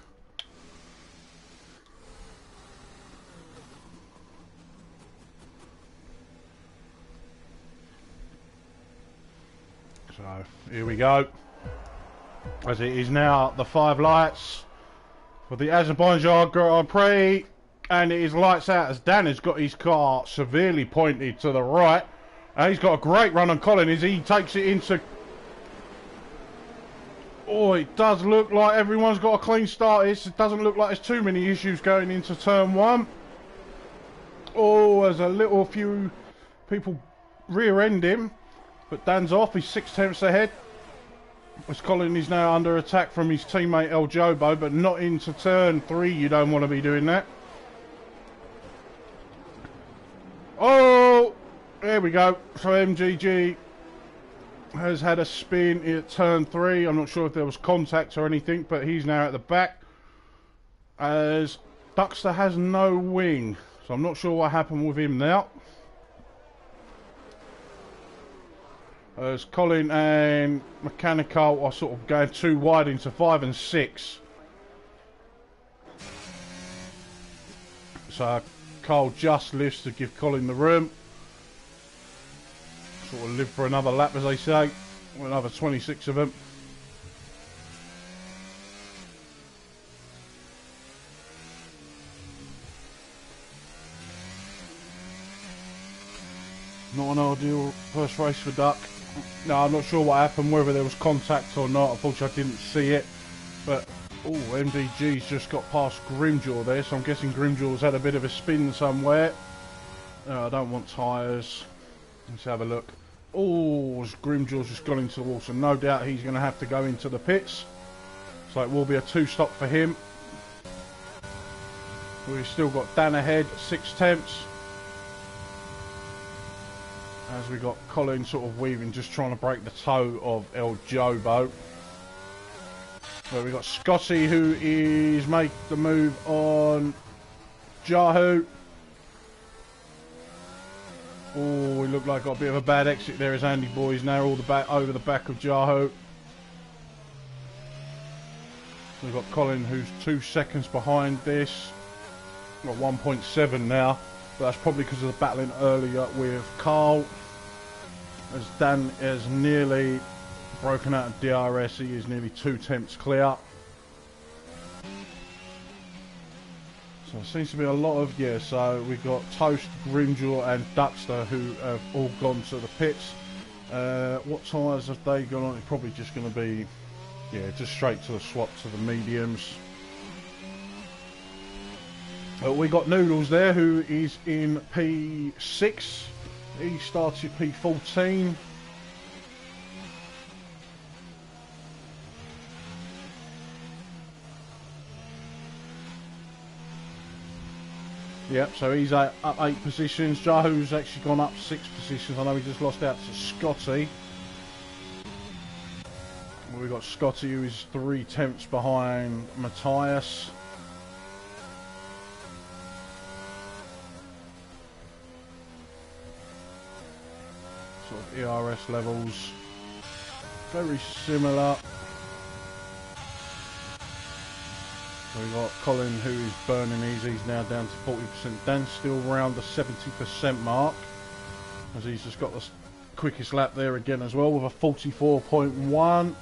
So, here we go. As it is now the 5 lights for the Azerbaijan Grand Prix. And it is lights out as Dan has got his car severely pointed to the right. And he's got a great run on Colin as he takes it into... Oh, it does look like everyone's got a clean start. It doesn't look like there's too many issues going into turn 1. Oh, there's a little few people rear-end him. But Dan's off. He's 6 tenths ahead. As Colin is now under attack from his teammate El Jobo, but not into turn 3. You don't want to be doing that. Oh, there we go. So MGG has had a spin at turn 3. I'm not sure if there was contact or anything, but he's now at the back. As Duxter has no wing, so I'm not sure what happened with him now. As Colin and Mechanical are sort of going too wide into 5 and 6. So Carl just lifts to give Colin the room. Sort of live for another lap, as they say. Another 26 of them. Not an ideal first race for Duck. No, I'm not sure what happened, whether there was contact or not. Unfortunately, I didn't see it. But, oh, MDG's just got past Grimjaw there, so I'm guessing Grimjaw's had a bit of a spin somewhere. I don't want tyres. Let's have a look. Oh, Grimjaw's just gone into the wall, so no doubt he's going to have to go into the pits. So it will be a 2-stop for him. We've still got Dan ahead, 6 tenths. As we got Colin sort of weaving, just trying to break the toe of El Jobo. So we got Scotty, who is make the move on Jahu. Oh, we look like got a bit of a bad exit there as Andy Boy's now all the back over the back of Jahu. We've got Colin, who's 2 seconds behind this. Got 1.7 now, but that's probably because of the battling earlier with Carl. As Dan has nearly broken out of DRS, he is nearly 2 tenths clear. So there seems to be a lot of, yeah, so we've got Toast, Grimjaw and Duxter who have all gone to the pits. What tyres have they gone on? It's probably just going to be, yeah, just straight to the swap to the mediums. We got Noodles there, who is in P6. He started P14. Yep, so he's up 8 positions. Jahu's actually gone up 6 positions. I know he just lost out to Scotty. We've got Scotty, who is 3 tenths behind Matthias. Sort of ERS levels very similar. We've got Colin, who is burning easy. He's now down to 40%. Dan's still around the 70% mark, as he's just got the quickest lap there again as well with a 44.1.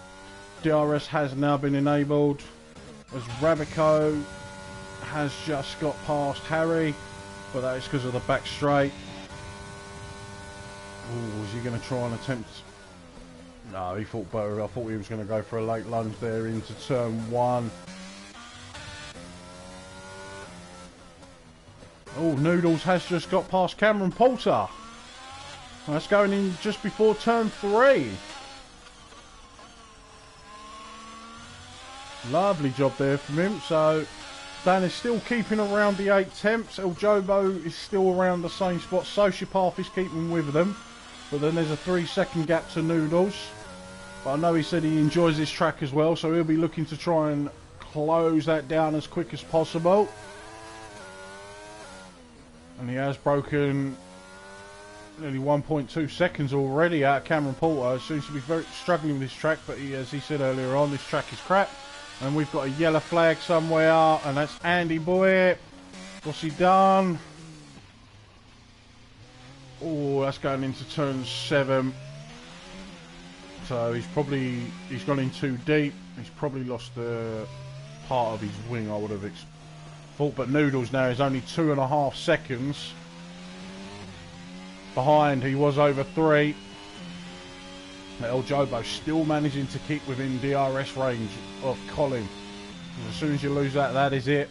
DRS has now been enabled, as Rabico has just got past Harry, but that is because of the back straight. Ooh, is he going to try and attempt? No, he thought better. I thought he was going to go for a late lunge there into turn 1. Oh, Noodles has just got past Cameron Poulter. That's going in just before turn 3. Lovely job there from him. So Dan is still keeping around the 8 temps. El Jobo is still around the same spot. Sociopath is keeping with them. But then there's a 3-second gap to Noodles. But I know he said he enjoys this track as well, so he'll be looking to try and close that down as quick as possible. And he has broken nearly 1.2 seconds already out of Cameron Porter. Seems to be very struggling with this track, but as he said earlier on, this track is crap. And we've got a yellow flag somewhere, and that's Andy Boy. What's he done? Oh, that's going into turn 7. So he's gone in too deep. He's probably lost the part of his wing, I would have thought. But Noodles now is only 2.5 seconds behind. He was over 3. El Jobo still managing to keep within DRS range of Colin. As soon as you lose that, that is it.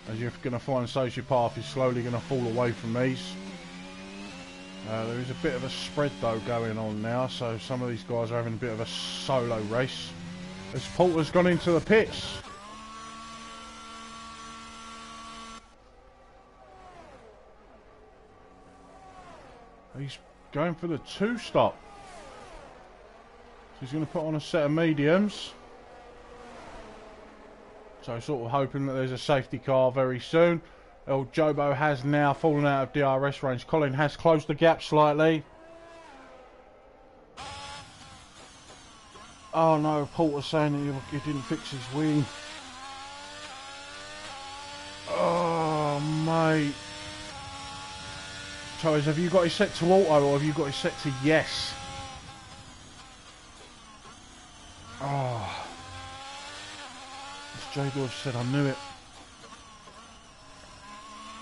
As you're going to find Sociopath is slowly going to fall away from these. There is a bit of a spread though going on now, so some of these guys are having a bit of a solo race. As Porter's gone into the pits. He's going for the 2-stop. So he's going to put on a set of mediums. So sort of hoping that there's a safety car very soon. El Jobo has now fallen out of DRS range. Colin has closed the gap slightly. Oh no, Porter's saying that he didn't fix his wing. Oh mate. So have you got it set to auto or have you got it set to yes? Oh. As J Dodge said, I knew it.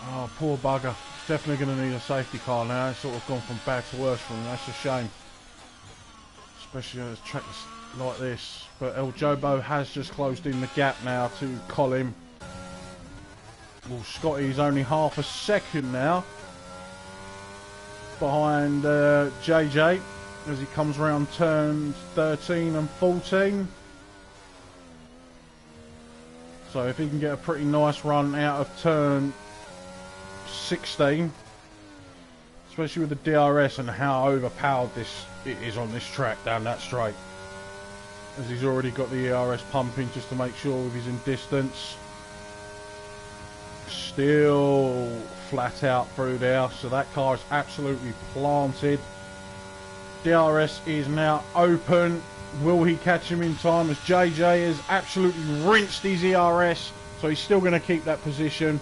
Oh, poor bugger. Definitely going to need a safety car now. It's sort of gone from bad to worse for him. That's a shame. Especially on a track like this. But El Jobo has just closed in the gap now to Colin. Well, Scotty's only half a second now behind JJ as he comes around turns 13 and 14. So if he can get a pretty nice run out of turn 16, especially with the DRS and how overpowered it is on this track down that straight, as he's already got the ERS pumping just to make sure if he's in distance. Still flat out through there, so that car is absolutely planted. DRS is now open. Will he catch him in time, as JJ has absolutely rinsed his ERS, so he's still going to keep that position.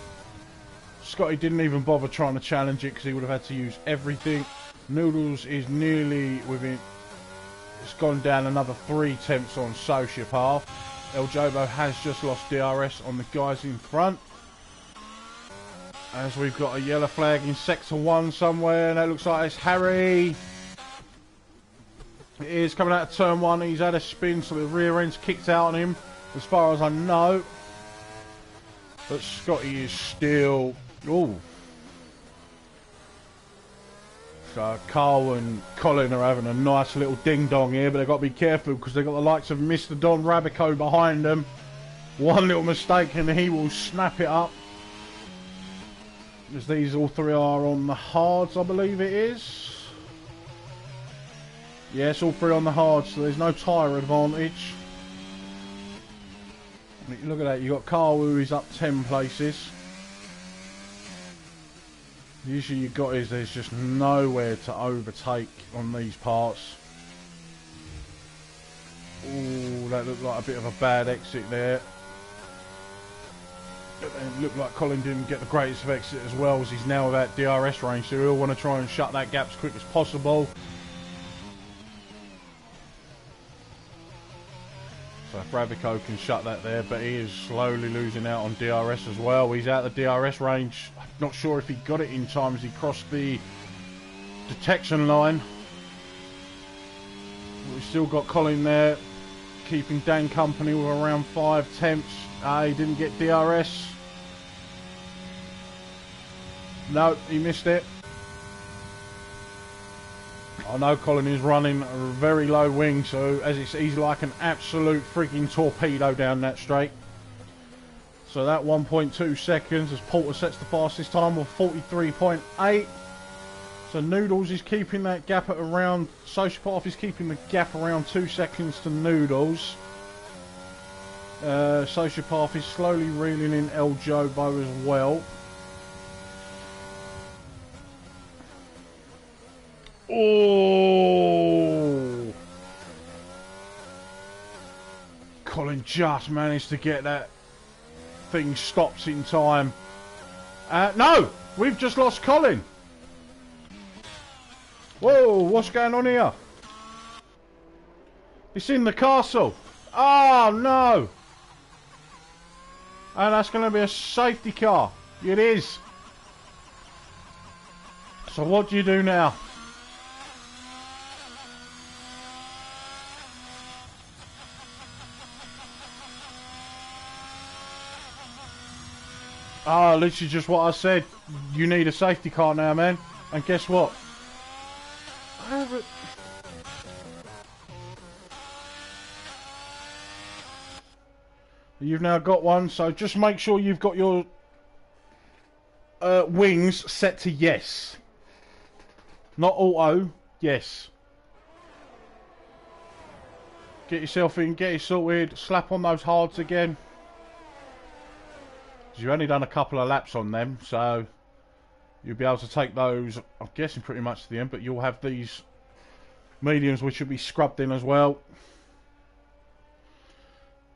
Scotty didn't even bother trying to challenge it because he would have had to use everything. Noodles is nearly within. It's gone down another 3 tenths on Sociopath. El Jobo has just lost DRS on the guys in front. As we've got a yellow flag in sector 1 somewhere, and that looks like it's Harry. It is coming out of turn 1. He's had a spin, so the rear end's kicked out on him, as far as I know. But Scotty is still. Ooh. So Carl and Colin are having a nice little ding dong here, but they've got to be careful because they've got the likes of Mr. Don Rabico behind them. One little mistake and he will snap it up. As these all 3 are on the hards, I believe it is. Yes, all 3 on the hards, so there's no tyre advantage. Look at that, you've got Carl who is up 10 places. The issue you've got is there's just nowhere to overtake on these parts. Ooh, that looked like a bit of a bad exit there. It looked like Colin didn't get the greatest of exit as well, as he's now without DRS range, so he'll want to try and shut that gap as quick as possible. So Ravico can shut that there, but he is slowly losing out on DRS as well. He's out of the DRS range. I'm not sure if he got it in time as he crossed the detection line. We've still got Colin there, keeping Dan company with around 5 tenths. He didn't get DRS. No, he missed it. I know Colin is running a very low wing, so as he's like an absolute freaking torpedo down that straight. So that 1.2 seconds as Porter sets the fastest time of 43.8. So Noodles is keeping that gap at around, Sociopath is keeping the gap around 2 seconds to Noodles. Sociopath is slowly reeling in El Jobo as well. Oh! Colin just managed to get that thing stopped in time. No! We've just lost Colin! Whoa, what's going on here? It's in the castle. Oh, no! And that's going to be a safety car. It is. So what do you do now? Ah, literally just what I said. You need a safety car now, man. And guess what? You've now got one, so just make sure you've got your wings set to yes. Not auto, yes. Get yourself in, get it sorted, slap on those hards again. You've only done a couple of laps on them, so you'll be able to take those, I'm guessing pretty much to the end, but you'll have these mediums which will be scrubbed in as well.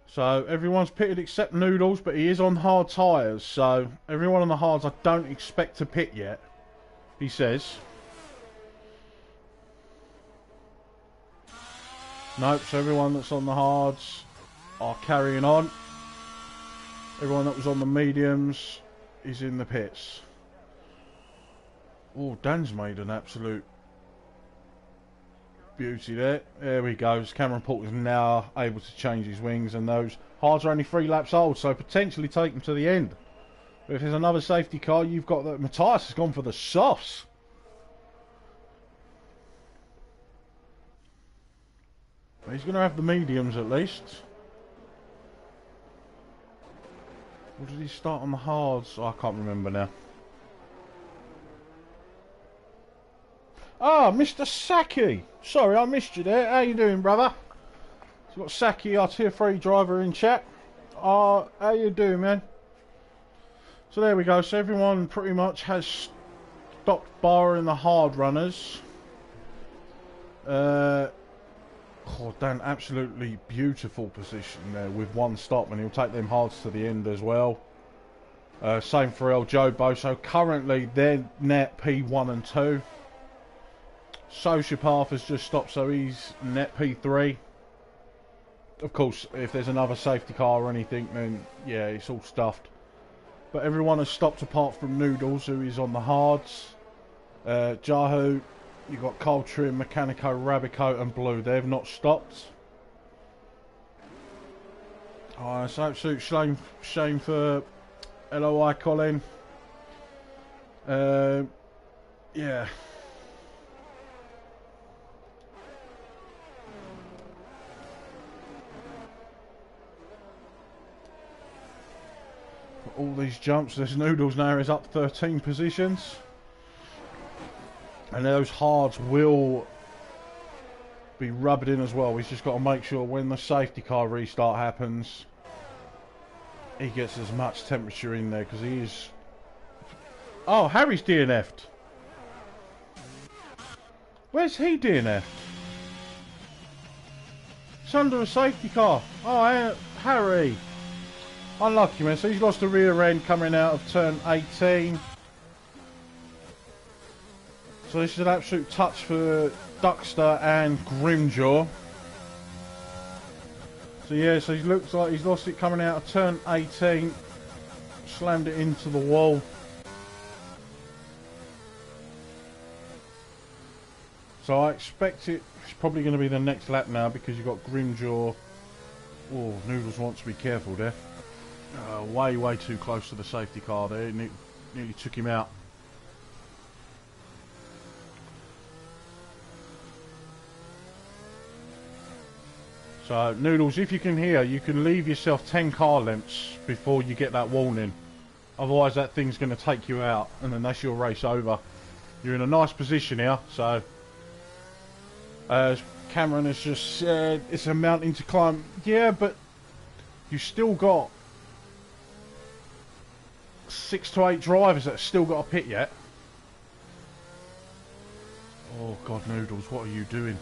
So everyone's pitted except Noodles, but he is on hard tyres, so everyone on the hards I don't expect to pit yet, he says. Nope, so everyone that's on the hards are carrying on. Everyone that was on the mediums is in the pits. Oh, Dan's made an absolute beauty there. There we go. Cameron Porter's now able to change his wings, and those hards are only 3 laps old, so potentially take them to the end. But if there's another safety car, you've got that. Matthias has gone for the softs. He's going to have the mediums at least. Or did he start on the hards? Oh, I can't remember now. Ah, Mr. Saki! Sorry, I missed you there. How you doing, brother? So we've got Saki, our tier 3 driver, in chat. How you doing, man? So there we go. So everyone pretty much has stopped barring the hard runners. Oh, Dan, absolutely beautiful position there with one stop, and he'll take them hards to the end as well. Same for El Jobo. So currently they're net P1 and 2. Sociopath has just stopped, so he's net P3. Of course, if there's another safety car or anything, then yeah, it's all stuffed. But everyone has stopped apart from Noodles, who is on the hards. Jahu. You've got Cold Trim, Mechanico, Rabico and Blue. They've not stopped. Oh, it's an absolute shame for LOI Colin. Yeah. All these jumps. This Noodles now is up 13 positions. And those hards will be rubbed in as well. He's just got to make sure when the safety car restart happens, he gets as much temperature in there, because he is... Oh, Harry's DNF'd. Where's he DNF'd? It's under a safety car. Oh, Harry. Unlucky, man. So he's lost the rear end coming out of turn 18. So this is an absolute touch for Duckster and Grimjaw. So yeah, so he looks like he's lost it coming out of turn 18. Slammed it into the wall. So I expect it's probably going to be the next lap now because you've got Grimjaw. Oh, Noodles wants to be careful there. Way too close to the safety car there. Nearly took him out. So, Noodles, if you can hear, you can leave yourself 10 car lengths before you get that warning. Otherwise, that thing's going to take you out, and then that's your race over. You're in a nice position here, so... As Cameron has just said, it's a mountain to climb. Yeah, but you've still got 6 to 8 drivers that have still got a pit yet. Oh, God, Noodles, what are you doing?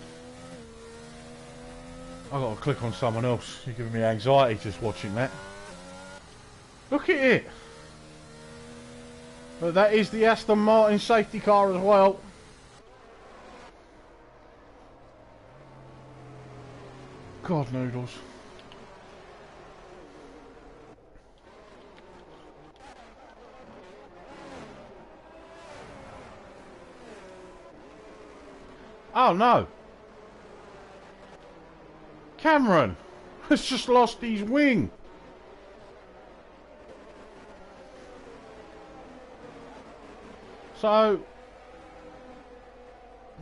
I've got to click on someone else. You're giving me anxiety just watching that. Look at it! But that is the Aston Martin safety car as well. God, Noodles. Oh no! Cameron has just lost his wing. So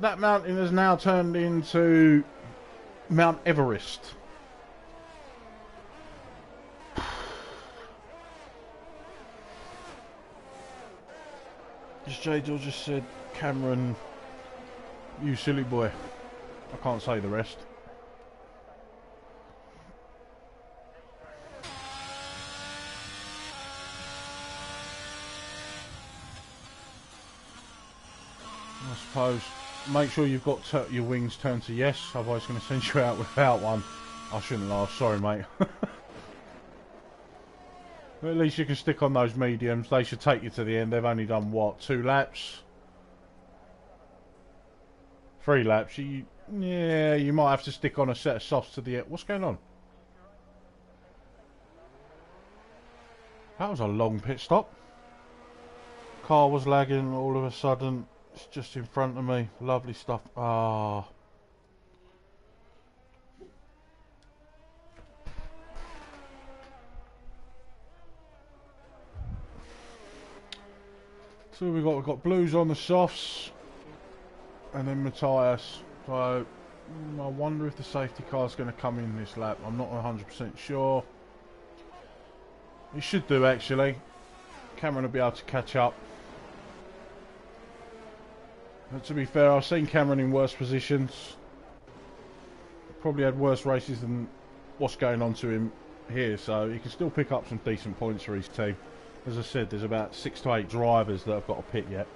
that mountain has now turned into Mount Everest. As J-Dill just said, Cameron, you silly boy. I can't say the rest. I suppose make sure you've got your wings turned to yes, otherwise it's going to send you out without one. I shouldn't laugh, sorry mate. But at least you can stick on those mediums. They should take you to the end. They've only done what, 2 laps? 3 laps. Yeah, you might have to stick on a set of softs to the end. What's going on? That was a long pit stop. Car was lagging all of a sudden. It's just in front of me. Lovely stuff. Ah. So we've got blues on the softs. And then Matthias. So I wonder if the safety car's going to come in this lap. I'm not 100% sure. It should do actually. Cameron will be able to catch up. But to be fair, I've seen Cameron in worse positions. Probably had worse races than what's going on to him here, so he can still pick up some decent points for his team. As I said, there's about 6 to 8 drivers that have got a pit yet.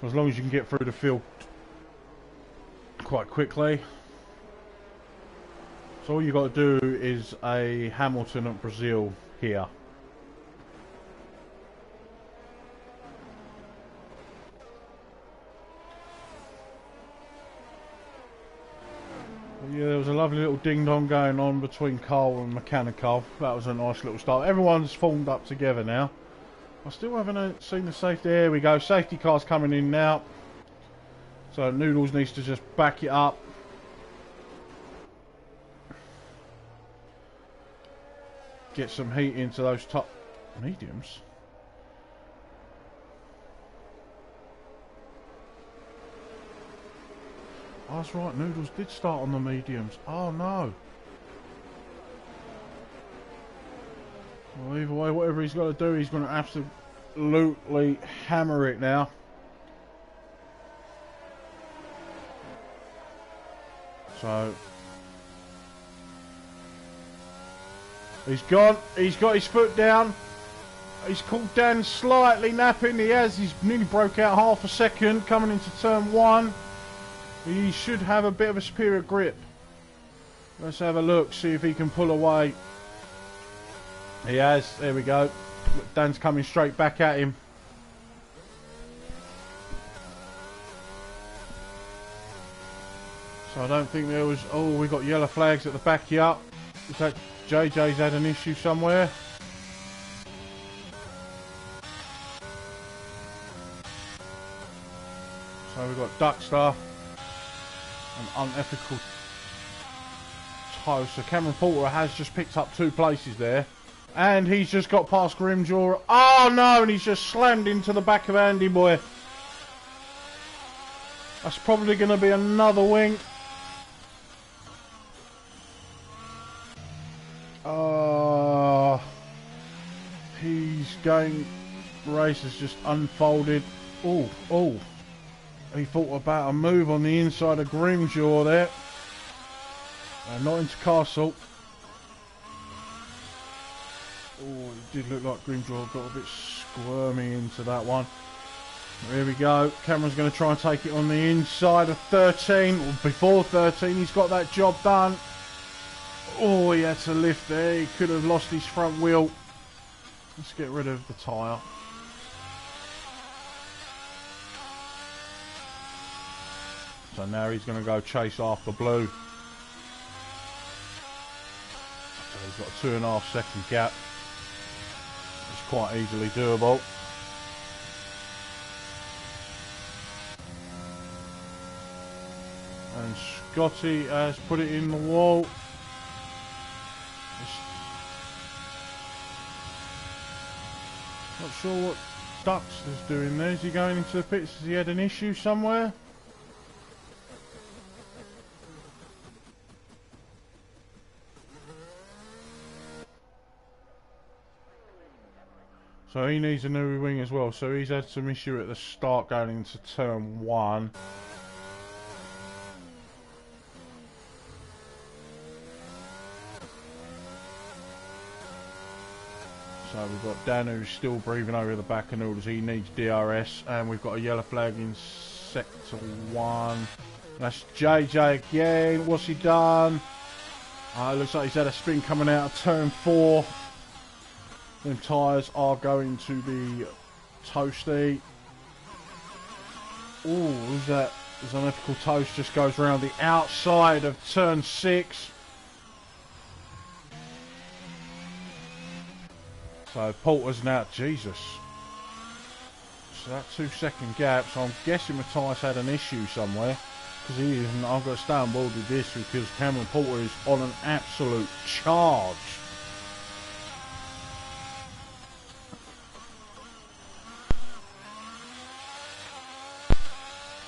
As long as you can get through the field quite quickly. So all you got to do is a Hamilton at Brazil here. Yeah, there was a lovely little ding-dong going on between Carl and Mechanical. That was a nice little start. Everyone's formed up together now. I still haven't seen the safety. There we go. Safety car's coming in now. So Noodles needs to just back it up. Get some heat into those top mediums. Oh, that's right, Noodles did start on the mediums. Oh no. Well, either way, whatever he's got to do, he's going to absolutely hammer it now. So he's gone. He's got his foot down. He's called Dan slightly napping. He has. He's nearly broke out half a second coming into turn 1. He should have a bit of a superior grip. Let's have a look, see if he can pull away. He has, there we go. Dan's coming straight back at him. So I don't think there was... Oh, we got yellow flags at the back here. Is that JJ's had an issue somewhere? So we've got Duckster and Unethical Toast. So Cameron Porter has just picked up 2 places there. And he's just got past Grimjaw. Oh no, and he's just slammed into the back of Andy Boy. That's probably going to be another wing. He's going... Race has just unfolded. Oh, oh. He thought about a move on the inside of Grimjaw there. Not into Castle. Oh, it did look like Grimjaw got a bit squirmy into that one. Here we go. Cameron's going to try and take it on the inside of 13. Or before 13, he's got that job done. Oh, he had to lift there. He could have lost his front wheel. Let's get rid of the tyre. So now he's going to go chase after Blue. So he's got a 2.5 second gap. It's quite easily doable. And Scotty has put it in the wall. Not sure what Duckster's doing there. Is he going into the pits? Has he had an issue somewhere? So he needs a new wing as well. So he's had some issue at the start going into turn 1. So we've got Dan who's still breathing over the back of noodles. He needs DRS. And we've got a yellow flag in sector 1. That's JJ again. What's he done? It looks like he's had a spin coming out of turn 4. Them tyres are going to be toasty. Oh, who's that? There's an Offical Toast just goes around the outside of turn 6. So Porter's now, Jesus. So that 2-second gap. So I'm guessing Matthias had an issue somewhere. Because he isn't, I've got to stay on board with this because Cameron Porter is on an absolute charge.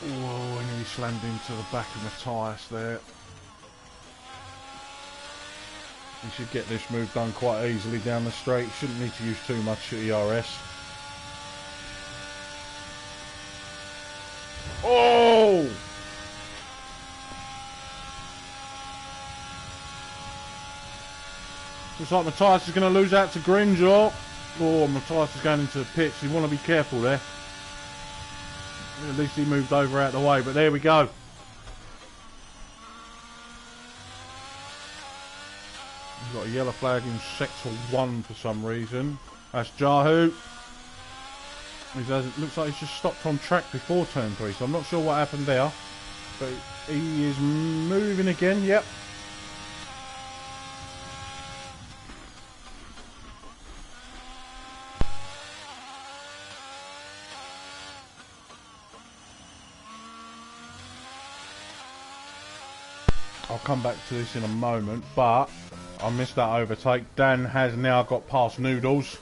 Whoa, and he slammed into the back of Matthias there. He should get this move done quite easily down the straight. Shouldn't need to use too much CDR S. Oh! Looks like Matthias is going to lose out to Grimjaw. Oh, Matthias is going into the pits. You want to be careful there. At least he moved over out of the way, but there we go. We've got a yellow flag in sector 1 for some reason. That's Jahu. It looks like he's just stopped on track before turn 3, so I'm not sure what happened there. But he is moving again, yep. I'll come back to this in a moment, but I missed that overtake. Dan has now got past Noodles.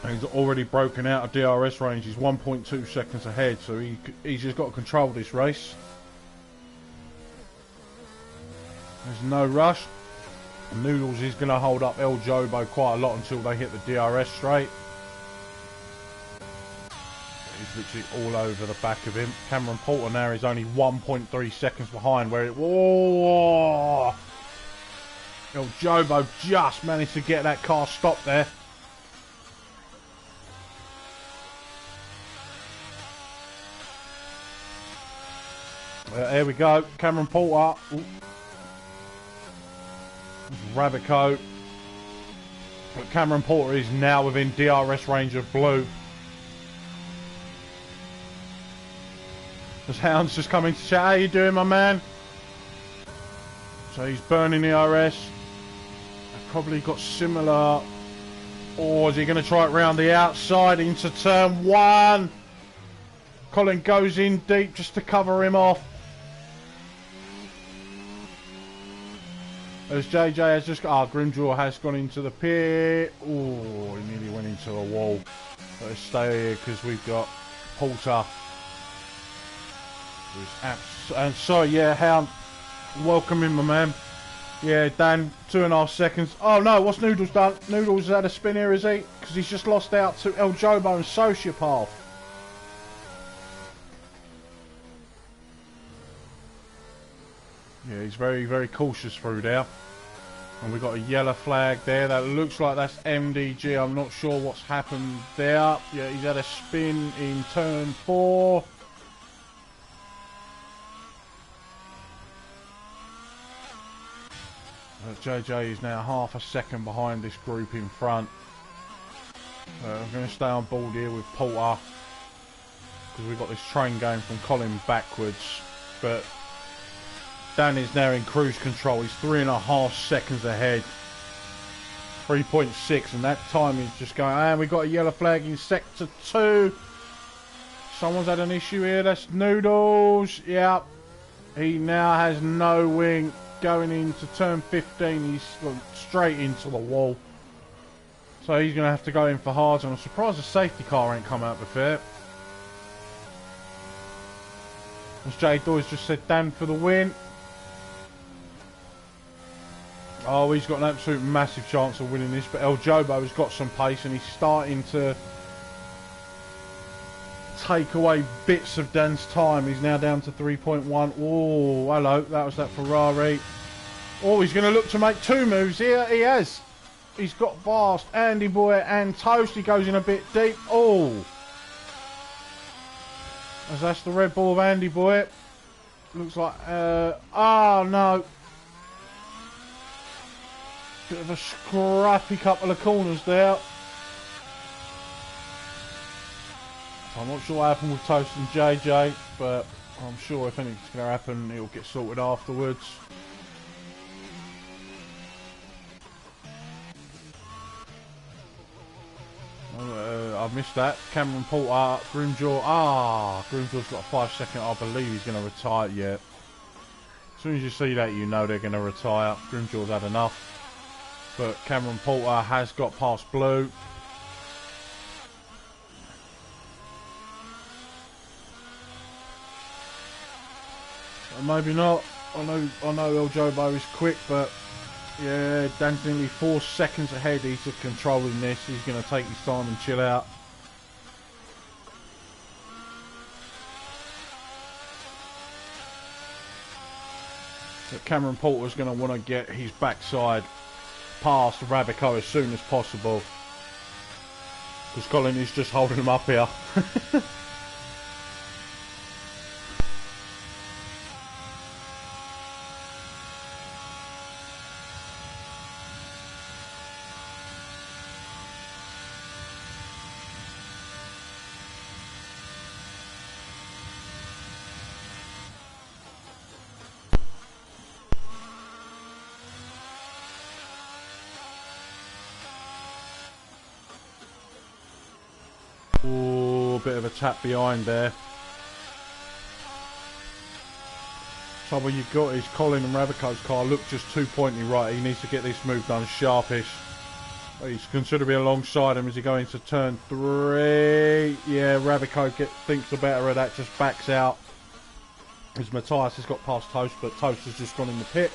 He's already broken out of DRS range. He's 1.2 seconds ahead, so he's just got to control this race. There's no rush. Noodles is going to hold up El Jobo quite a lot until they hit the DRS straight. He's literally all over the back of him. Cameron Porter now is only 1.3 seconds behind where it... Whoa! El Jobo just managed to get that car stopped there. There we go. Cameron Porter. Rabico. But Cameron Porter is now within DRS range of Blue. As Hound's just coming to chat. How you doing, my man? So he's burning the RS. They've probably got similar. Or is he going to try it round the outside into turn 1? Colin goes in deep just to cover him off. As JJ has just... Grimjaw has gone into the pit. Oh, he nearly went into a wall. Let's stay here because we've got Porter. And so, yeah, Hound, welcome in, my man. Yeah, Dan, 2.5 seconds. Oh, no, what's Noodles done? Noodles had a spin here, is he? Because he's just lost out to El Jobo and Sociopath. Yeah, he's very, very cautious through there. And we've got a yellow flag there. That looks like that's MDG. I'm not sure what's happened there. Yeah, he's had a spin in turn 4. JJ is now half a second behind this group in front. I'm going to stay on board here with Porter because we've got this train going from Colin backwards. But Dan is now in cruise control. He's 3.5 seconds ahead. 3.6, and that time is just going. And we've got a yellow flag in sector 2. Someone's had an issue here. That's Noodles. Yep. He now has no wing. Going into turn 15, he's gone straight into the wall. So he's going to have to go in for hards. And I'm surprised the safety car ain't come out before. As Jay Doy's just said, Dan for the win. Oh, he's got an absolute massive chance of winning this. But El Jobo has got some pace and he's starting to take away bits of Dan's time. He's now down to 3.1. Oh, hello. That was that Ferrari. Oh, he's going to look to make 2 moves here. He has. He's got Vast, Andy Boy and Toast. He goes in a bit deep. Oh. As that's the Red Bull of Andy Boy. Looks like... oh, no. Bit of a scrappy couple of corners there. I'm not sure what happened with Toast and JJ, but I'm sure if anything's going to happen, it'll get sorted afterwards. I've missed that. Cameron Porter, Grimjaw. Grimjaw's got a 5-second. I believe he's going to retire yet. As soon as you see that, you know they're going to retire. Grimjaw's had enough. But Cameron Porter has got past Blue. Maybe not. I know El Jobo is quick, but yeah, Dan's nearly 4 seconds ahead. He's just controlling this. He's going to take his time and chill out. But Cameron Porter's going to want to get his backside past Rabico as soon as possible. Because Colin is just holding him up here. Bit of a tap behind there. Trouble you've got is Colin and Rabico's car look just too pointy right. He needs to get this move done sharpish. He's considerably alongside him as he goes into turn 3. Yeah, Rabico thinks the better of that, just backs out. As Matthias has got past Toast, but Toast has just gone in the pit.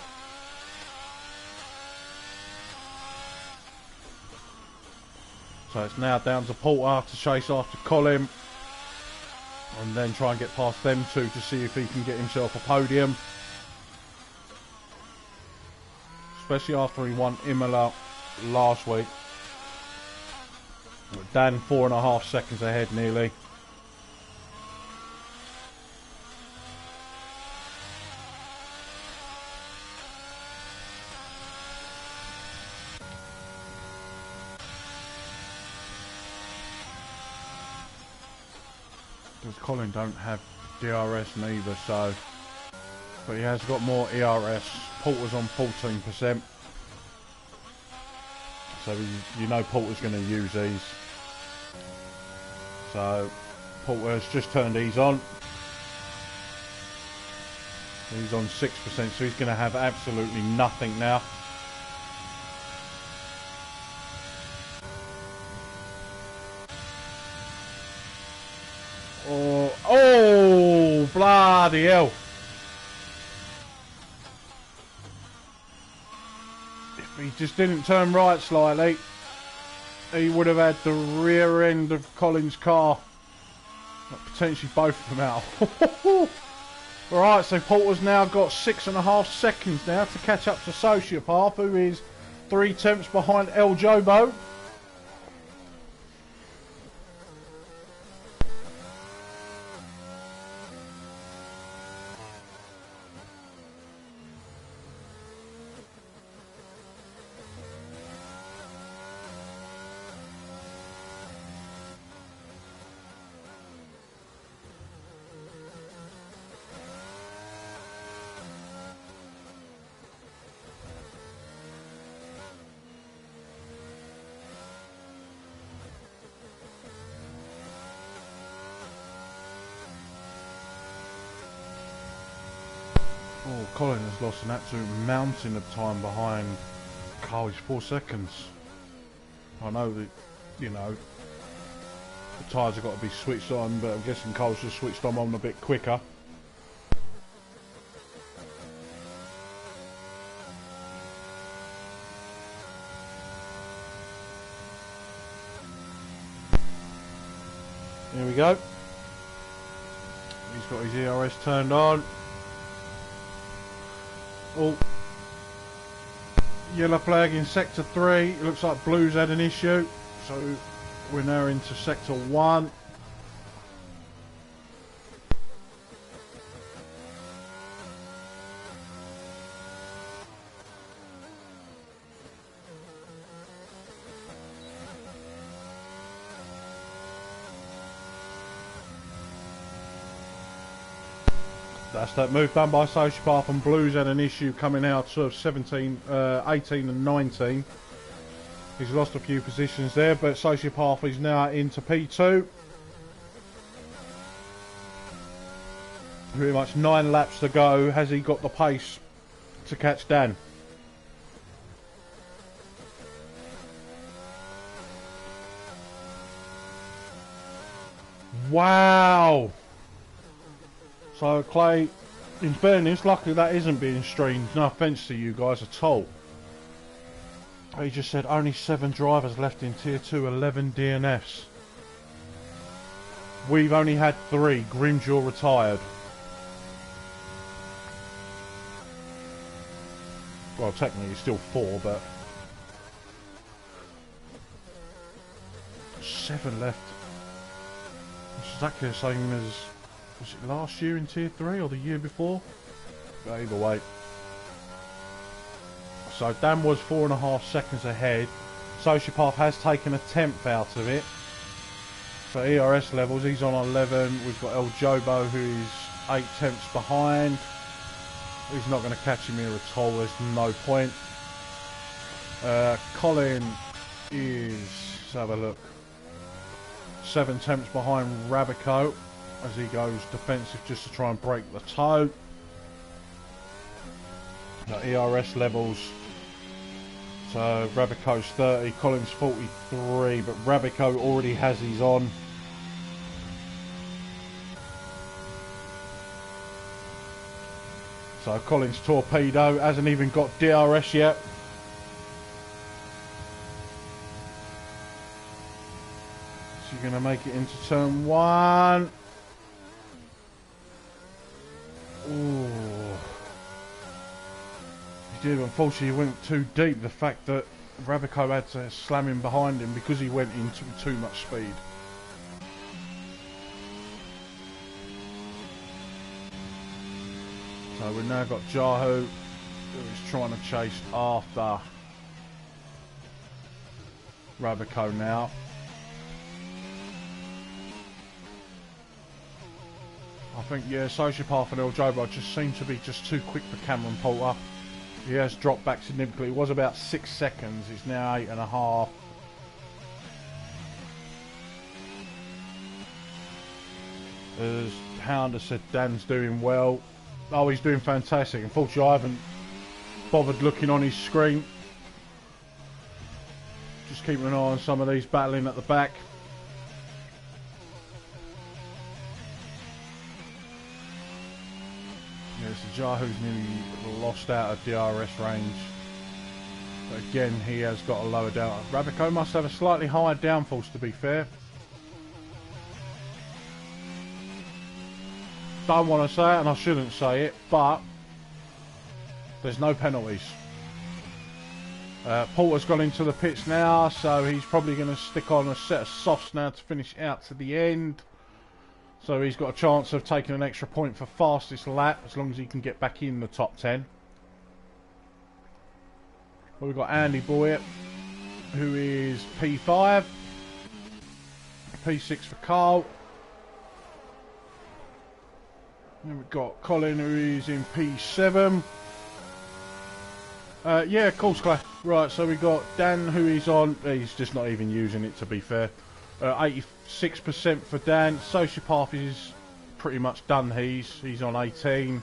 So it's now down to Porter to chase after Colin. And then try and get past them two to see if he can get himself a podium. Especially after he won Imola last week. Dan 4.5 seconds ahead nearly. Because Colin don't have DRS neither, so. But he has got more ERS. Porter's on 14%. So you know Porter's going to use these. So Porter's just turned these on. He's on 6%, so he's going to have absolutely nothing now. Oh, bloody hell. If he just didn't turn right slightly, he would have had the rear end of Colin's car. Potentially both of them out. Alright, so Porter's now got 6.5 seconds now to catch up to Sociopath, who is 3/10 behind El Jobo. Oh, Colin has lost an absolute mountain of time behind Carl. He's 4 seconds. I know that, you know, the tyres have got to be switched on, but I'm guessing Carl's just switched them on a bit quicker. Here we go. He's got his ERS turned on. Oh, yellow flag in sector 3. It looks like blue's had an issue, so we're now into sector 1. That's that move done by Sociopath, and blue's had an issue coming out of 18 and 19. He's lost a few positions there, but Sociopath is now into P2. Pretty much 9 laps to go. Has he got the pace to catch Dan? Wow! So Clay, in fairness, luckily that isn't being streamed. No offence to you guys at all. He just said only 7 drivers left in Tier 2, 11 DNFs. We've only had 3. Grimjaw retired. Well, technically it's still 4, but 7 left. It's exactly the same as, was it last year in Tier 3 or the year before? But either way. So Dan was 4.5 seconds ahead. Sociopath has taken a 10th out of it. So ERS levels, he's on 11. We've got El Jobo, who is 8/10 behind. He's not going to catch him here at all. There's no point. Colin is, let's have a look, 7/10 behind Rabico as he goes defensive just to try and break the toe. The ERS levels, so Rabico's 30, Colin's 43, but Rabico already has his on. So Colin's Torpedo hasn't even got DRS yet. So you're going to make it into turn 1. Ooh. He did, unfortunately he went too deep. The fact that Rabico had to slam him behind him because he went into too much speed. So we've now got Jahu, who is trying to chase after Rabico now. I think, yeah, Sociopath and El Jobo just seem to be just too quick for Cameron Poulter. He has dropped back significantly. It was about 6 seconds. It's now 8.5. As Hounder said, Dan's doing well. Oh, he's doing fantastic. Unfortunately, I haven't bothered looking on his screen. Just keeping an eye on some of these battling at the back. Yes, Jahu's nearly lost out of DRS range. But again, he has got a lower down. Rabico must have a slightly higher downforce, to be fair. Don't want to say it, and I shouldn't say it, but there's no penalties. Porter's gone into the pits now, so he's probably going to stick on a set of softs now to finish out to the end. So he's got a chance of taking an extra point for fastest lap, as long as he can get back in the top 10. Well, we've got Andy Boyer, who is P5. P6 for Carl. Then we've got Colin, who is in P7. Yeah, of course, Clay. Right, so we've got Dan, who is on... He's just not even using it, to be fair. 86% for Dan. Sociopath is pretty much done. He's on 18.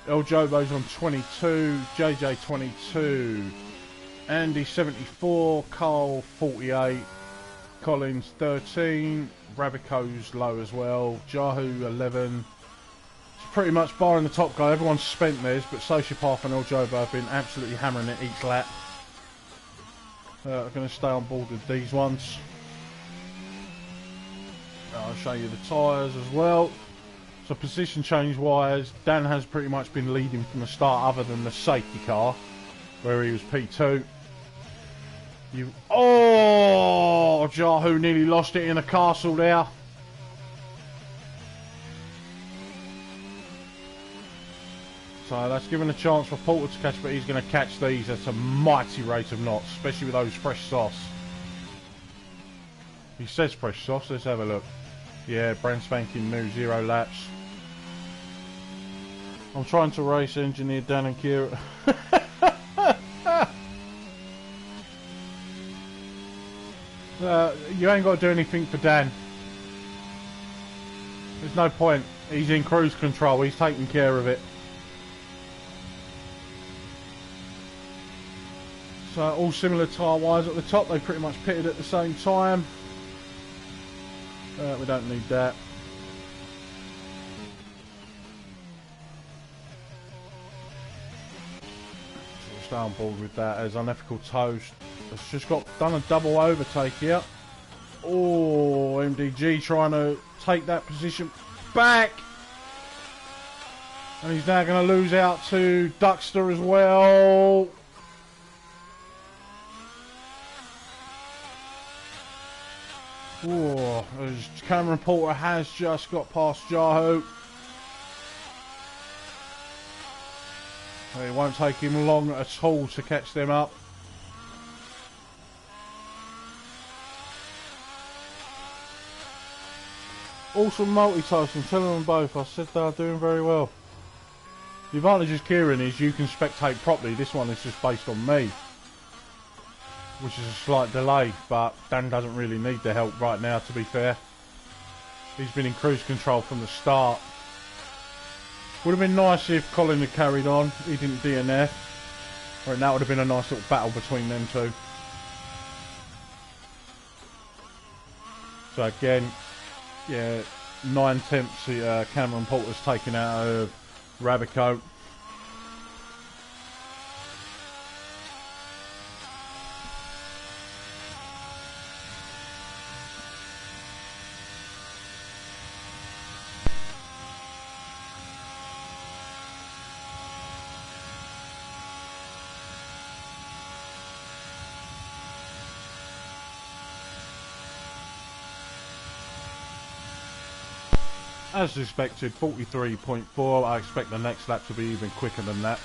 El Jobo's on 22. JJ 22. Andy 74. Carl 48. Collins 13. Rabico's low as well. Jahu 11. It's pretty much barring the top guy. Everyone's spent theirs, but Sociopath and El Jobo have been absolutely hammering it each lap. I'm going to stay on board with these ones. I'll show you the tyres as well. So position change wise, Dan has pretty much been leading from the start, other than the safety car where he was P2. Oh, Jahu nearly lost it in the castle there. So that's given a chance for Porter to catch, but he's going to catch these at a mighty rate of knots, especially with those fresh sauce. He says fresh sauce, let's have a look. Yeah, brand spanking new, 0 laps. I'm trying to race engineer Dan and Kira. You ain't got to do anything for Dan. There's no point. He's in cruise control, he's taking care of it. So all similar tyre wise at the top, they pretty much pitted at the same time. We don't need that. So we'll stay on board with that as Unethical Toast. It's just done a double overtake here. Oh, MDG trying to take that position back. And he's now going to lose out to Duckster as well. Oh, as Cameron Porter has just got past Jahu. It won't take him long at all to catch them up. Awesome multi-task, I'm telling them both. I said they are doing very well. The advantage of Kieran is you can spectate properly. This one is just based on me, which is a slight delay, but Dan doesn't really need the help right now, to be fair. He's been in cruise control from the start. Would have been nice if Colin had carried on. He didn't DNF. And that would have been a nice little battle between them two. So again, yeah, 9 tenths Cameron Porter's taken out of Rabico. As expected, 43.4. I expect the next lap to be even quicker than that.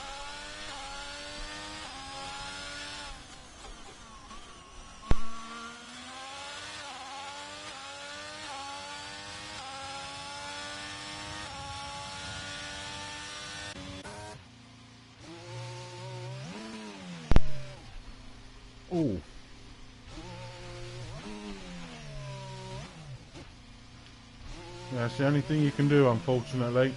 Ooh. Yeah, that's the only thing you can do, unfortunately.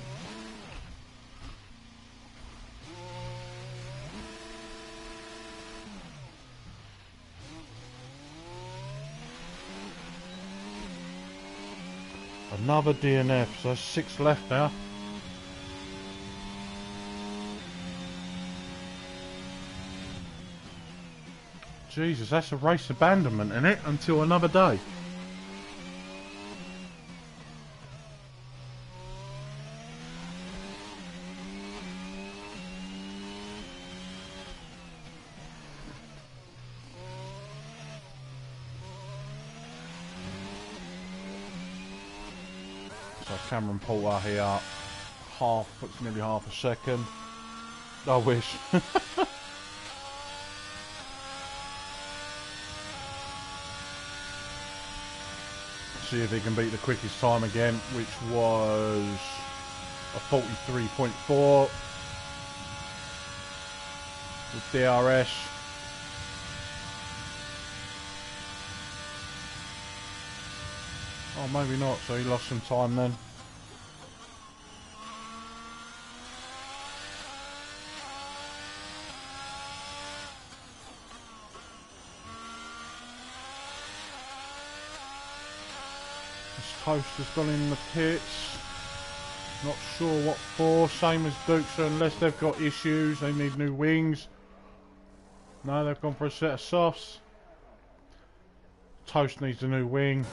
Another DNF, so there's 6 left now. Jesus, that's a race abandonment, isn't it? Until another day. So Cameron Porter here, nearly half a second. I wish. See if he can beat the quickest time again, which was a 43.4 with DRS. Oh, maybe not, so he lost some time then. This Toast has gone in the pits. Not sure what for, same as Duke, so unless they've got issues, they need new wings. No, they've gone for a set of softs. Toast needs a new wing.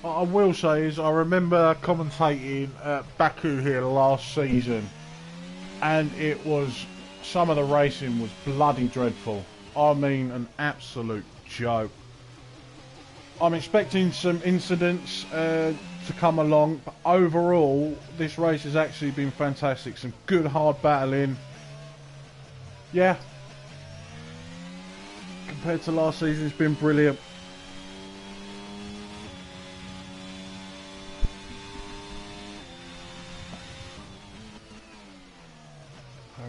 What I will say is I remember commentating at Baku here last season, and it was, some of the racing was bloody dreadful. I mean, an absolute joke. I'm expecting some incidents to come along, but overall this race has actually been fantastic. Some good hard battling. Yeah, compared to last season, it's been brilliant.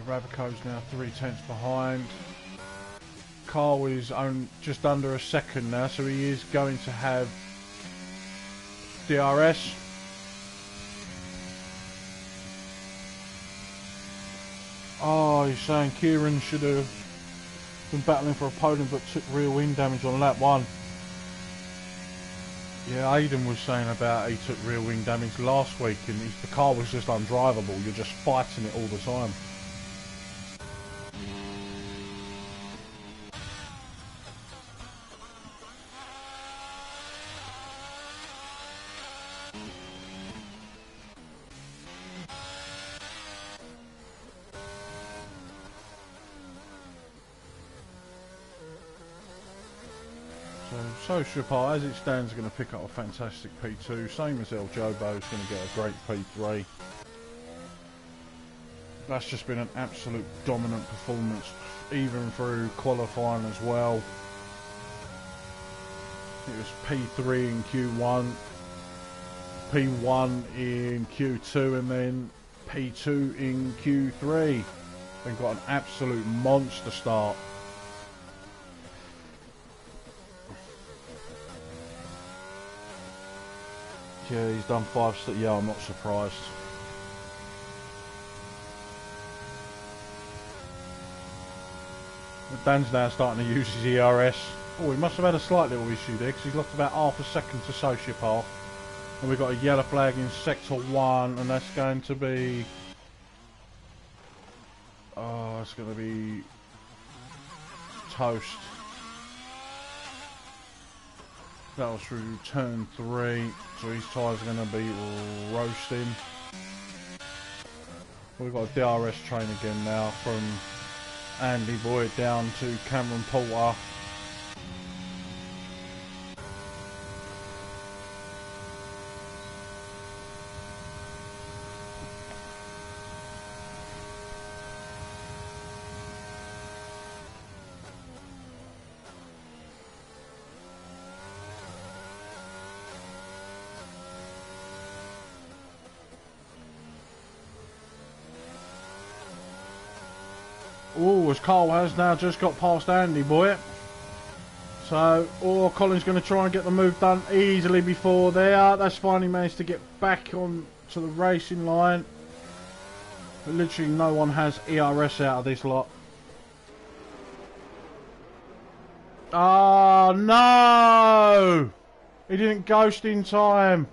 Ravico's now 3/10 behind. Carl is just under a second now, so he is going to have DRS. Oh, he's saying Kieran should have been battling for a podium but took real wing damage on lap 1. Yeah, Aidan was saying about he took real wing damage last week and the car was just undrivable. You're just fighting it all the time. So Shapar, as it stands, is going to pick up a fantastic P2. Same as El Jobo, is going to get a great P3. That's just been an absolute dominant performance, even through qualifying as well. It was P3 in Q1, P1 in Q2, and then P2 in Q3. They've got an absolute monster start. Yeah, he's done 5. Yeah, I'm not surprised. But Dan's now starting to use his ERS. Oh, he must have had a slight little issue there because he's lost about half a second to Sociopar. And we've got a yellow flag in sector 1, and that's going to be... Oh, it's going to be... Toast. That was through turn 3, so his tyres are going to be roasting. We've got a DRS train again now from Andy Boyd down to Cameron Porter. Oh, as Carl has now just got past Andy boy. So, Colin's going to try and get the move done easily before there. That's finally managed to get back on to the racing line. But literally no one has ERS out of this lot. Oh, no! He didn't ghost in time.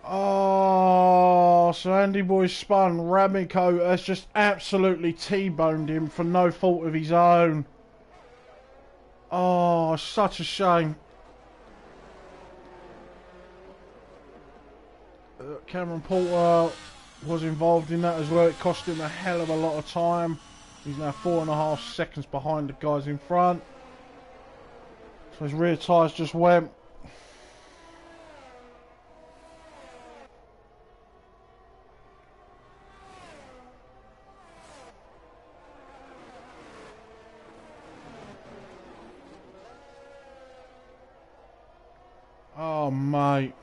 Oh, so Andy Boy spun. Ramiko has just absolutely T-boned him for no fault of his own. Oh, such a shame. Cameron Porter was involved in that as well. It cost him a hell of a lot of time. He's now 4.5 seconds behind the guys in front. So his rear tyres just went. Oh, mate.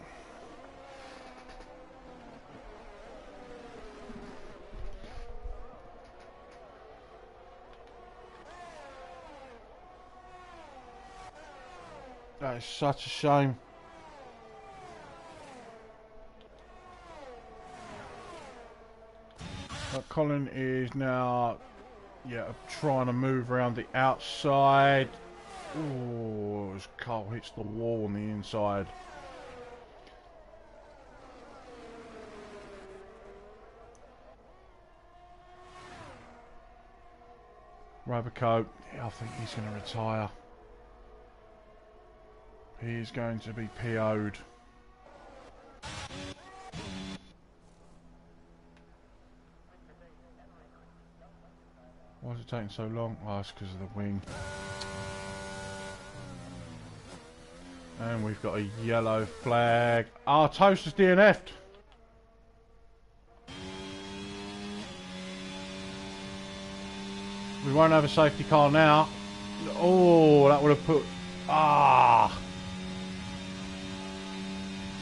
That is such a shame. But Colin is now, trying to move around the outside. Oh, as Carl hits the wall on the inside. Rabico, I think he's going to retire. He's going to be PO'd. Why is it taking so long? Oh, it's because of the wing. And we've got a yellow flag. Our Toast is DNF'd. We won't have a safety car now. Oh, that would have put...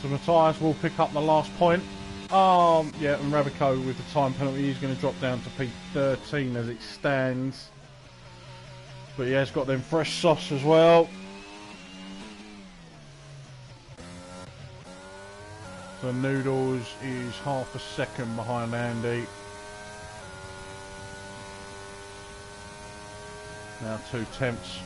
So Matthias will pick up the last point. Yeah, and Rabico with the time penalty is going to drop down to P13 as it stands. But yeah, it's got them fresh sauce as well. So Noodles is half a second behind Andy. Now 2 tenths.